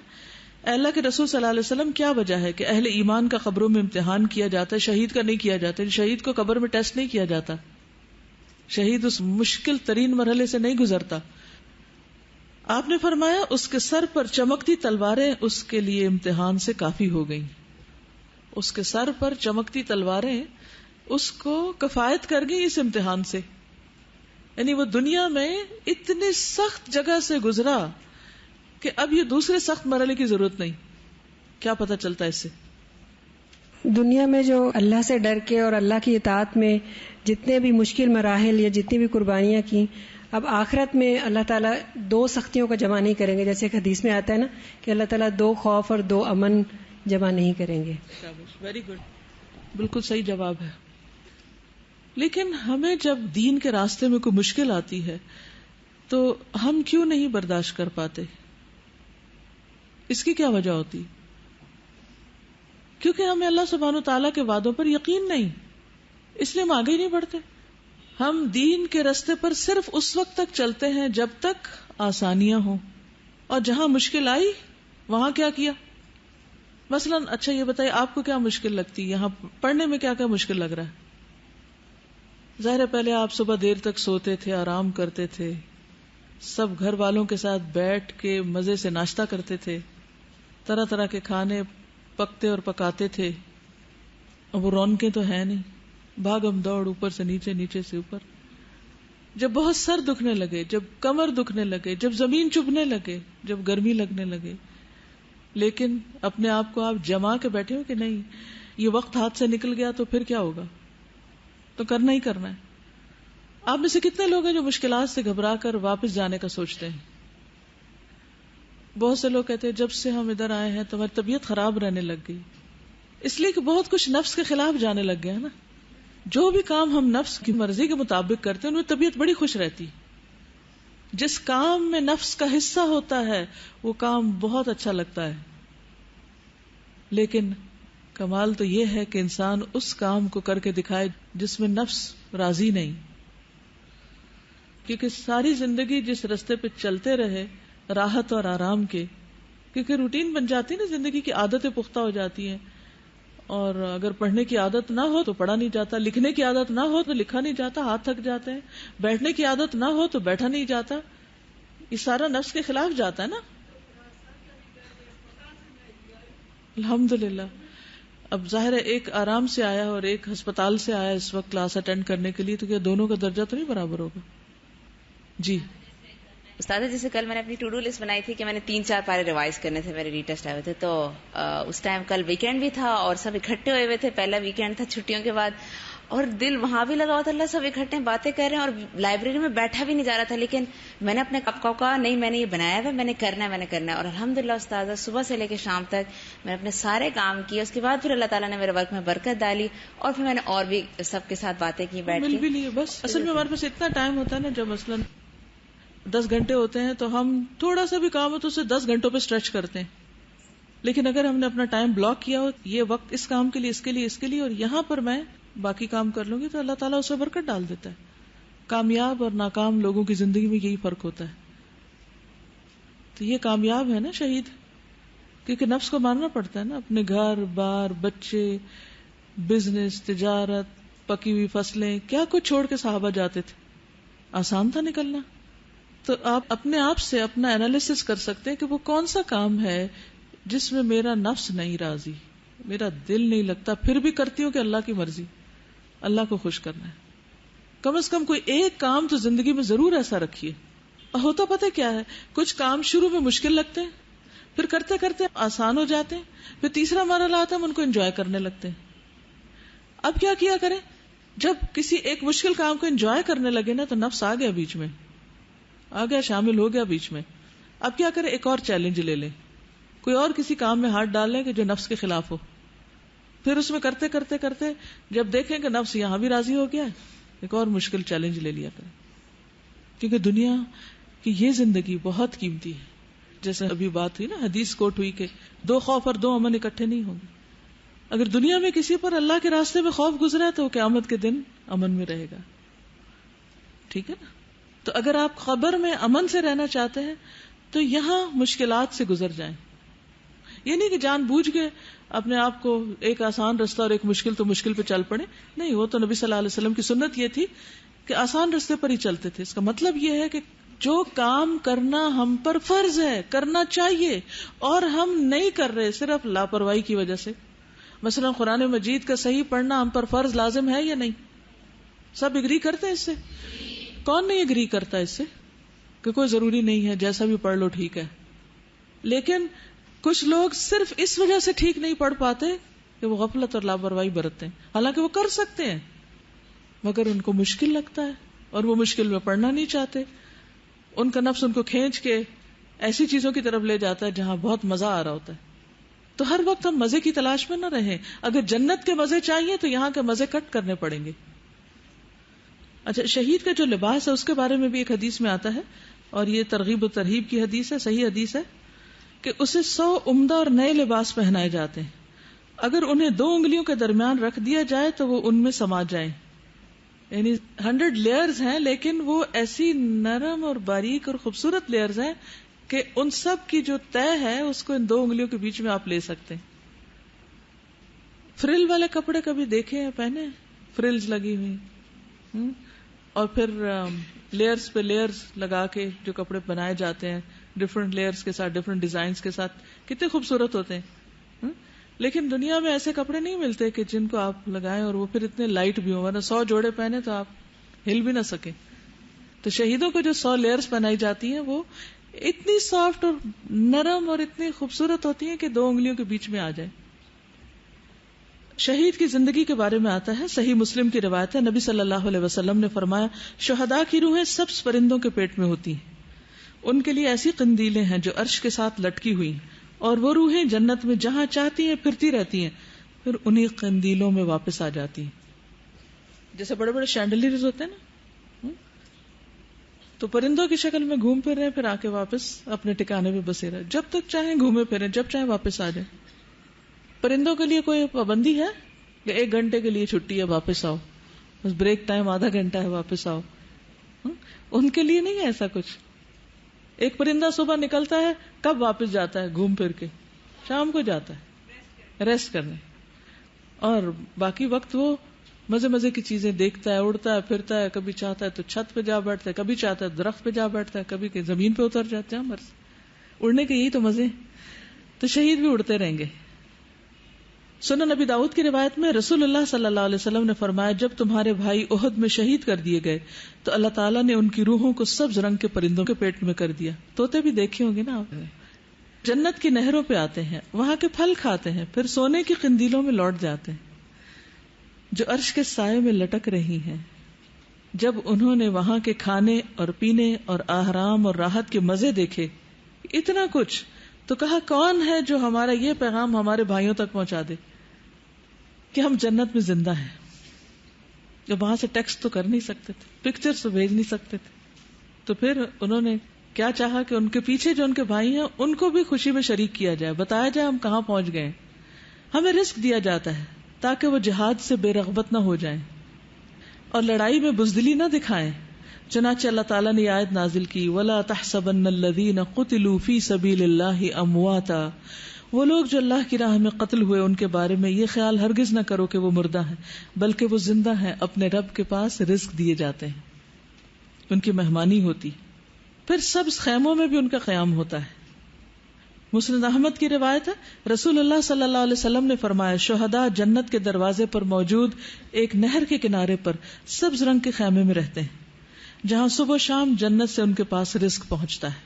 اے اللہ کے رسول صلی اللہ علیہ وسلم کیا وجہ ہے کہ اہل ایمان کا قبروں میں امتحان کیا جاتا ہے, شہید کا نہیں کیا جاتا؟ شہید کو قبر میں ٹیسٹ نہیں کیا جاتا, شہید اس مشکل ترین مرحلے سے نہیں گزرتا. آپ نے فرمایا اس کے سر پر چمکتی تلواریں اس کے لیے امتحان سے کافی ہو گئیں. اس کے سر پر چمکتی تلواریں اس کو کفایت کر گئی اس امتحان سے. یعنی وہ دنیا میں اتنی سخت جگہ سے گزرا کہ اب یہ دوسرے سخت مرحلے کی ضرورت نہیں. کیا پتہ چلتا ہے اس سے؟ دنیا میں جو اللہ سے ڈر کے اور اللہ کی اطاعت میں جتنے بھی مشکل مراحل یا جتنی بھی قربانیاں کی، اب آخرت میں اللہ تعالیٰ 2 سختیوں کا جمع نہیں کریں گے. جیسے ایک حدیث میں آتا ہے نا کہ اللہ تعالیٰ 2 خوف اور 2 امن جمع نہیں کریں گے. ویری گڈ، بالکل صحیح جواب ہے. لیکن ہمیں جب دین کے راستے میں کوئی مشکل آتی ہے تو ہم کیوں نہیں برداشت کر پاتے؟ اس کی کیا وجہ ہوتی؟ کیونکہ ہمیں اللہ سبحانہ و تعالیٰ کے وعدوں پر یقین نہیں، اس لیے ہم آگے ہی نہیں بڑھتے. ہم دین کے راستے پر صرف اس وقت تک چلتے ہیں جب تک آسانیاں ہوں، اور جہاں مشکل آئی وہاں کیا کیا؟ مثلا اچھا یہ بتائیے آپ کو کیا مشکل لگتی؟ یہاں پڑھنے میں کیا کیا مشکل لگ رہا ہے؟ ظاہر ہے پہلے آپ صبح دیر تک سوتے تھے، آرام کرتے تھے، سب گھر والوں کے ساتھ بیٹھ کے مزے سے ناشتہ کرتے تھے، طرح طرح کے کھانے پکتے اور پکاتے تھے. اب وہ رونقیں تو ہیں نہیں، بھاگم دوڑ، اوپر سے نیچے، نیچے سے اوپر. جب بہت سر دکھنے لگے، جب کمر دکھنے لگے، جب زمین چبھنے لگے، جب گرمی لگنے لگے، لیکن اپنے آپ کو آپ جما کے بیٹھے ہو کہ نہیں یہ وقت ہاتھ سے نکل گیا تو پھر کیا ہوگا، تو کرنا ہی کرنا ہے. آپ میں سے کتنے لوگ ہیں جو مشکلات سے گھبرا کر واپس جانے کا سوچتے ہیں؟ بہت سے لوگ کہتے ہیں جب سے ہم ادھر آئے ہیں تو ہماری طبیعت خراب رہنے لگ گئی، اس لیے کہ بہت کچھ نفس کے خلاف جانے لگ گیا نا. جو بھی کام ہم نفس کی مرضی کے مطابق کرتے ہیں ان میں طبیعت بڑی خوش رہتی. جس کام میں نفس کا حصہ ہوتا ہے وہ کام بہت اچھا لگتا ہے، لیکن کمال تو یہ ہے کہ انسان اس کام کو کر کے دکھائے جس میں نفس راضی نہیں. کیونکہ ساری زندگی جس رستے پہ چلتے رہے راحت اور آرام کے، کیونکہ روٹین بن جاتی ہے نا، زندگی کی عادتیں پختہ ہو جاتی ہیں. اور اگر پڑھنے کی عادت نہ ہو تو پڑھا نہیں جاتا، لکھنے کی عادت نہ ہو تو لکھا نہیں جاتا، ہاتھ تھک جاتے ہیں، بیٹھنے کی عادت نہ ہو تو بیٹھا نہیں جاتا. یہ سارا نفس کے خلاف جاتا ہے نا. الحمدللہ اب ظاہر ہے ایک آرام سے آیا اور ایک ہسپتال سے آیا اس وقت کلاس اٹینڈ کرنے کے لیے، تو کیا دونوں کا درجہ تو نہیں برابر ہوگا؟ جی استاد، جیسے کل میں نے اپنی ٹو ڈو لسٹ بنائی تھی کہ میں نے 3-4 پارے ریوائز کرنے تھے، میرے ری ٹیسٹ آئے ہوئے تھے، تو اس ٹائم کل ویکینڈ بھی تھا اور سب اکٹھے ہوئے ہوئے تھے، پہلا ویکینڈ تھا چھٹیوں کے بعد، اور دل وہاں بھی لگا ہوا تھا، اللہ سب اکٹھے باتیں کر رہے ہیں اور لائبریری میں بیٹھا بھی نہیں جا رہا تھا. لیکن میں نے اپنے کپ کو کہا نہیں میں نے یہ بنایا ہوا، میں نے کرنا ہے. اور الحمدللہ استاذہ صبح سے لے کے شام تک میں نے اپنے سارے کام کیے. اس کے بعد پھر اللہ تعالیٰ نے میرے ورک میں برکت ڈالی اور پھر میں نے اور بھی سب کے ساتھ باتیں کی بیٹھ کے. مل بھی نہیں. بس اصل میں ہمارے پاس اتنا ٹائم ہوتا ہے نا، جب مثلاً 10 گھنٹے ہوتے ہیں تو ہم تھوڑا سا بھی کام ہو تو اسے 10 گھنٹوں پہ اسٹریچ کرتے ہیں. لیکن اگر ہم نے اپنا ٹائم بلاک کیا ہو، یہ وقت اس کام کے لیے، اس کے لیے، اس کے لیے، اور یہاں پر میں باقی کام کر لوں گی، تو اللہ تعالیٰ اسے برکت ڈال دیتا ہے. کامیاب اور ناکام لوگوں کی زندگی میں یہی فرق ہوتا ہے. تو یہ کامیاب ہے نا شہید، کیونکہ نفس کو ماننا پڑتا ہے نا. اپنے گھر بار، بچے، بزنس، تجارت، پکی ہوئی فصلیں، کیا کچھ چھوڑ کے صحابہ جاتے تھے. آسان تھا نکلنا. تو آپ اپنے آپ سے اپنا انالیسس کر سکتے ہیں کہ وہ کون سا کام ہے جس میں میرا نفس نہیں راضی، میرا دل نہیں لگتا، پھر بھی کرتی ہوں کہ اللہ کی مرضی، اللہ کو خوش کرنا ہے. کم از کم کوئی ایک کام تو زندگی میں ضرور ایسا رکھیے. ہوتا پتہ کیا ہے، کچھ کام شروع میں مشکل لگتے ہیں، پھر کرتے کرتے آسان ہو جاتے ہیں، پھر تیسرا مرحلہ آتا ہے ہم ان کو انجوائے کرنے لگتے ہیں. اب کیا کریں؟ جب کسی ایک مشکل کام کو انجوائے کرنے لگے نا تو نفس آ گیا بیچ میں، آ گیا، شامل ہو گیا بیچ میں. اب کیا کریں؟ ایک اور چیلنج لے لیں، کوئی اور کسی کام میں ہاتھ ڈال لیں کہ جو نفس کے خلاف ہو. پھر اس میں کرتے کرتے کرتے جب دیکھیں کہ نفس یہاں بھی راضی ہو گیا، ایک اور مشکل چیلنج لے لیا کریں. کیونکہ دنیا کی یہ زندگی بہت قیمتی ہے. جیسے ابھی بات ہوئی نا، حدیث کوٹ ہوئی کہ 2 خوف اور 2 امن اکٹھے نہیں ہوں گے. اگر دنیا میں کسی پر اللہ کے راستے میں خوف گزرا ہے تو وہ قیامت کے دن امن میں رہے گا. ٹھیک ہے نا؟ تو اگر آپ خبر میں امن سے رہنا چاہتے ہیں تو یہاں مشکلات سے گزر جائیں. یہ نہیں کہ جان بوجھ کے اپنے آپ کو ایک آسان رستہ اور ایک مشکل تو مشکل پہ چل پڑے. نہیں، وہ تو نبی صلی اللہ علیہ وسلم کی سنت یہ تھی کہ آسان رستے پر ہی چلتے تھے. اس کا مطلب یہ ہے کہ جو کام کرنا ہم پر فرض ہے، کرنا چاہیے، اور ہم نہیں کر رہے صرف لاپرواہی کی وجہ سے. مثلا قرآن مجید کا صحیح پڑھنا ہم پر فرض لازم ہے یا نہیں؟ سب اگری کرتے ہیں اس سے؟ کون نہیں اگری کرتا اس سے کہ کوئی ضروری نہیں ہے، جیسا بھی پڑھ لو ٹھیک ہے. لیکن کچھ لوگ صرف اس وجہ سے ٹھیک نہیں پڑھ پاتے کہ وہ غفلت اور لاپرواہی برتتے ہیں، حالانکہ وہ کر سکتے ہیں مگر ان کو مشکل لگتا ہے اور وہ مشکل میں پڑھنا نہیں چاہتے. ان کا نفس ان کو کھینچ کے ایسی چیزوں کی طرف لے جاتا ہے جہاں بہت مزہ آ رہا ہوتا ہے. تو ہر وقت ہم مزے کی تلاش میں نہ رہیں. اگر جنت کے مزے چاہیے تو یہاں کے مزے کٹ کرنے پڑیں گے. اچھا، شہید کا جو لباس ہے اس کے بارے میں بھی ایک حدیث میں آتا ہے، اور یہ ترغیب و ترہیب کی حدیث ہے، صحیح حدیث ہے، کہ اسے 100 عمدہ اور نئے لباس پہنائے جاتے ہیں. اگر انہیں 2 انگلیوں کے درمیان رکھ دیا جائے تو وہ ان میں سما جائیں. یعنی 100 لیئرز ہیں، لیکن وہ ایسی نرم اور باریک اور خوبصورت لیئرز ہیں کہ ان سب کی جو طے ہے اس کو ان 2 انگلیوں کے بیچ میں آپ لے سکتے ہیں. فرل والے کپڑے کبھی دیکھے ہیں، پہنے ہیں؟ فرلز لگی ہوئی، اور پھر لیئرز پہ لیئرز لگا کے جو کپڑے بنائے جاتے ہیں ڈفرنٹ لیئرز کے ساتھ، ڈفرنٹ ڈیزائنز کے ساتھ، کتنے خوبصورت ہوتے ہیں. لیکن دنیا میں ایسے کپڑے نہیں ملتے کہ جن کو آپ لگائیں اور وہ پھر اتنے لائٹ بھی ہوں، ورنہ 100 جوڑے پہنے تو آپ ہل بھی نہ سکیں. تو شہیدوں کو جو 100 لیئرز پہنائی جاتی ہیں وہ اتنی سافٹ اور نرم اور اتنی خوبصورت ہوتی ہیں کہ 2 انگلیوں کے بیچ میں آ جائے. شہید کی زندگی کے بارے میں آتا ہے، صحیح مسلم کی روایت ہے، نبی صلی اللہ علیہ وسلم نے فرمایا، شہداء کی روحیں سبز پرندوں کے پیٹ میں ہوتی ہیں. ان کے لیے ایسی قندیلیں ہیں جو عرش کے ساتھ لٹکی ہوئی، اور وہ روحیں جنت میں جہاں چاہتی ہیں پھرتی رہتی ہیں، پھر انہی قندیلوں میں واپس آ جاتی ہیں. جیسے بڑے بڑے شینڈلیئرز ہوتے ہیں نا، تو پرندوں کی شکل میں گھوم پھر رہے، پھر آ کے واپس اپنے ٹھکانے پہ بسے رہے، جب تک چاہیں گھومے پھریں، جب چاہیں واپس آ جائیں. پرندوں کے لیے کوئی پابندی ہے کہ 1 گھنٹے کے لیے چھٹی ہے واپس آؤ، بس بریک ٹائم آدھا گھنٹہ ہے واپس آؤ؟ ان کے لیے نہیں ہے ایسا کچھ. ایک پرندہ صبح نکلتا ہے، کب واپس جاتا ہے؟ گھوم پھر کے شام کو جاتا ہے ریسٹ کرنے، اور باقی وقت وہ مزے مزے کی چیزیں دیکھتا ہے، اڑتا ہے، پھرتا ہے، کبھی چاہتا ہے تو چھت پہ جا بیٹھتا ہے، کبھی چاہتا ہے درخت پہ جا بیٹھتا ہے، کبھی کہ زمین پہ اتر جاتا ہے. مرض اڑنے کے یہی تو مزے ہیں. تو شہید بھی اڑتے رہیں گے. سنن نبی داؤد کی روایت میں رسول اللہ صلی اللہ علیہ وسلم نے فرمایا، جب تمہارے بھائی احد میں شہید کر دیے گئے تو اللہ تعالیٰ نے ان کی روحوں کو سبز رنگ کے پرندوں کے پیٹ میں کر دیا. طوطے بھی دیکھے ہوں گے نا آپ نے. جنت کی نہروں پہ آتے ہیں، وہاں کے پھل کھاتے ہیں، پھر سونے کی قندیلوں میں لوٹ جاتے ہیں جو عرش کے سائے میں لٹک رہی ہیں. جب انہوں نے وہاں کے کھانے اور پینے اور آرام اور راحت کے مزے دیکھے، اتنا کچھ، تو کہا کون ہے جو ہمارا یہ پیغام ہمارے بھائیوں تک پہنچا دے کہ ہم جنت میں زندہ ہیں. جب وہاں سے ٹیکسٹ تو کر نہیں سکتے تھے، پکچر تو بھیج نہیں سکتے تھے، تو پھر انہوں نے کیا چاہا کہ ان کے پیچھے جو ان کے بھائی ہیں ان کو بھی خوشی میں شریک کیا جائے، بتایا جائے ہم کہاں پہنچ گئے. ہمیں رزق دیا جاتا ہے تاکہ وہ جہاد سے بے رغبت نہ ہو جائیں اور لڑائی میں بزدلی نہ دکھائیں. چنانچہ اللہ تعالیٰ نے آیت نازل کی، وَلَا تَحْسَبَنَّ الَّذِينَ قُتِلُوا فِي سَبِيلِ اللَّهِ أَمْوَاتًا. وہ لوگ جو اللہ کی راہ میں قتل ہوئے ان کے بارے میں یہ خیال ہرگز نہ کرو کہ وہ مردہ ہیں، بلکہ وہ زندہ ہیں، اپنے رب کے پاس رزق دیے جاتے ہیں، ان کی مہمانی ہوتی. پھر سبز خیموں میں بھی ان کا قیام ہوتا ہے. مسند احمد کی روایت ہے، رسول اللہ صلی اللہ علیہ وسلم نے فرمایا، شہداء جنت کے دروازے پر موجود ایک نہر کے کنارے پر سبز رنگ کے خیمے میں رہتے ہیں، جہاں صبح و شام جنت سے ان کے پاس رزق پہنچتا ہے.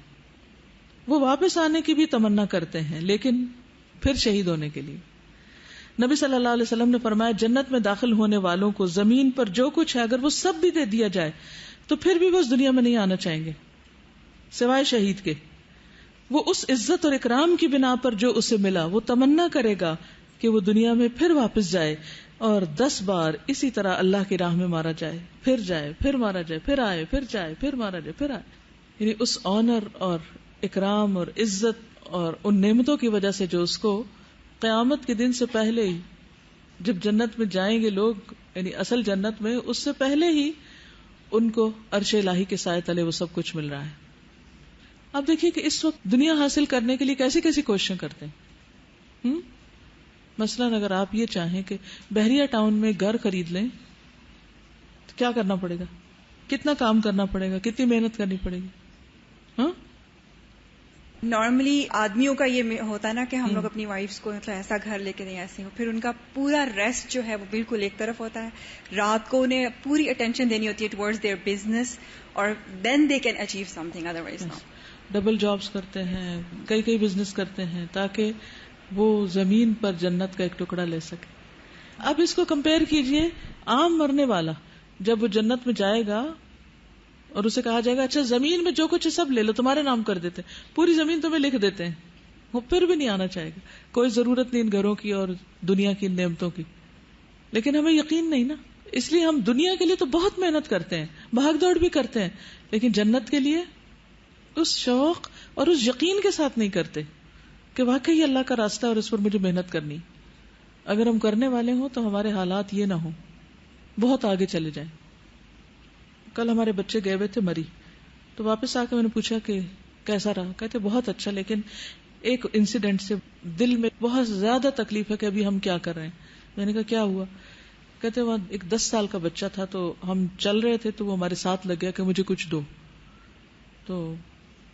وہ واپس آنے کی بھی تمنا کرتے ہیں، لیکن پھر شہید ہونے کے لیے. نبی صلی اللہ علیہ وسلم نے فرمایا، جنت میں داخل ہونے والوں کو زمین پر جو کچھ ہے اگر وہ سب بھی دے دیا جائے تو پھر بھی وہ اس دنیا میں نہیں آنا چاہیں گے سوائے شہید کے. وہ اس عزت اور اکرام کی بنا پر جو اسے ملا وہ تمنا کرے گا کہ وہ دنیا میں پھر واپس جائے اور 10 بار اسی طرح اللہ کی راہ میں مارا جائے، پھر جائے، پھر مارا جائے، پھر آئے، پھر جائے، پھر مارا جائے، پھر آئے. یعنی اس آنر اور اکرام اور عزت اور ان نعمتوں کی وجہ سے جو اس کو قیامت کے دن سے پہلے ہی، جب جنت میں جائیں گے لوگ، یعنی اصل جنت میں، اس سے پہلے ہی ان کو عرش الہی کے سائے تلے وہ سب کچھ مل رہا ہے. اب دیکھیے کہ اس وقت دنیا حاصل کرنے کے لیے کیسی کیسی کوششیں کرتے ہیں. مثلاً اگر آپ یہ چاہیں کہ بحریہ ٹاؤن میں گھر خرید لیں تو کیا کرنا پڑے گا، کتنا کام کرنا پڑے گا، کتنی محنت کرنی پڑے گی. نارملی آدمیوں کا یہ ہوتا ہے نا کہ ہم لوگ اپنی وائفس کو مطلب ایسا گھر لے کے دیں، ایسے ہو، پھر ان کا پورا ریسٹ جو ہے وہ بالکل ایک طرف ہوتا ہے، رات کو انہیں پوری اٹینشن دینی ہوتی ہے ٹورڈز دیئر بزنس، اور then they can achieve something, otherwise not. Double jobs کرتے ہیں، کئی بزنس کرتے ہیں تاکہ وہ زمین پر جنت کا ایک ٹکڑا لے سکے۔ اب اس کو کمپیئر کیجئے، عام مرنے والا جب وہ جنت میں جائے گا اور اسے کہا جائے گا اچھا زمین میں جو کچھ ہے سب لے لو، تمہارے نام کر دیتے، پوری زمین تمہیں لکھ دیتے ہیں، وہ پھر بھی نہیں آنا چاہے گا، کوئی ضرورت نہیں ان گھروں کی اور دنیا کی نعمتوں کی۔ لیکن ہمیں یقین نہیں نا، اس لیے ہم دنیا کے لیے تو بہت محنت کرتے ہیں، بھاگ دوڑ بھی کرتے ہیں، لیکن جنت کے لیے اس شوق اور اس یقین کے ساتھ نہیں کرتے کہ واقعی اللہ کا راستہ اور اس پر مجھے محنت کرنی۔ اگر ہم کرنے والے ہوں تو ہمارے حالات یہ نہ ہوں، بہت آگے چلے جائیں۔ کل ہمارے بچے گئے ہوئے تھے مری، تو واپس آ کے میں نے پوچھا کہ کیسا رہا، کہتے بہت اچھا، لیکن ایک انسیڈنٹ سے دل میں بہت زیادہ تکلیف ہے کہ ابھی ہم کیا کر رہے ہیں۔ میں نے کہا کیا ہوا؟ کہتے وہاں ایک 10 سال کا بچہ تھا، تو ہم چل رہے تھے تو وہ ہمارے ساتھ لگ گیا کہ مجھے کچھ دو، تو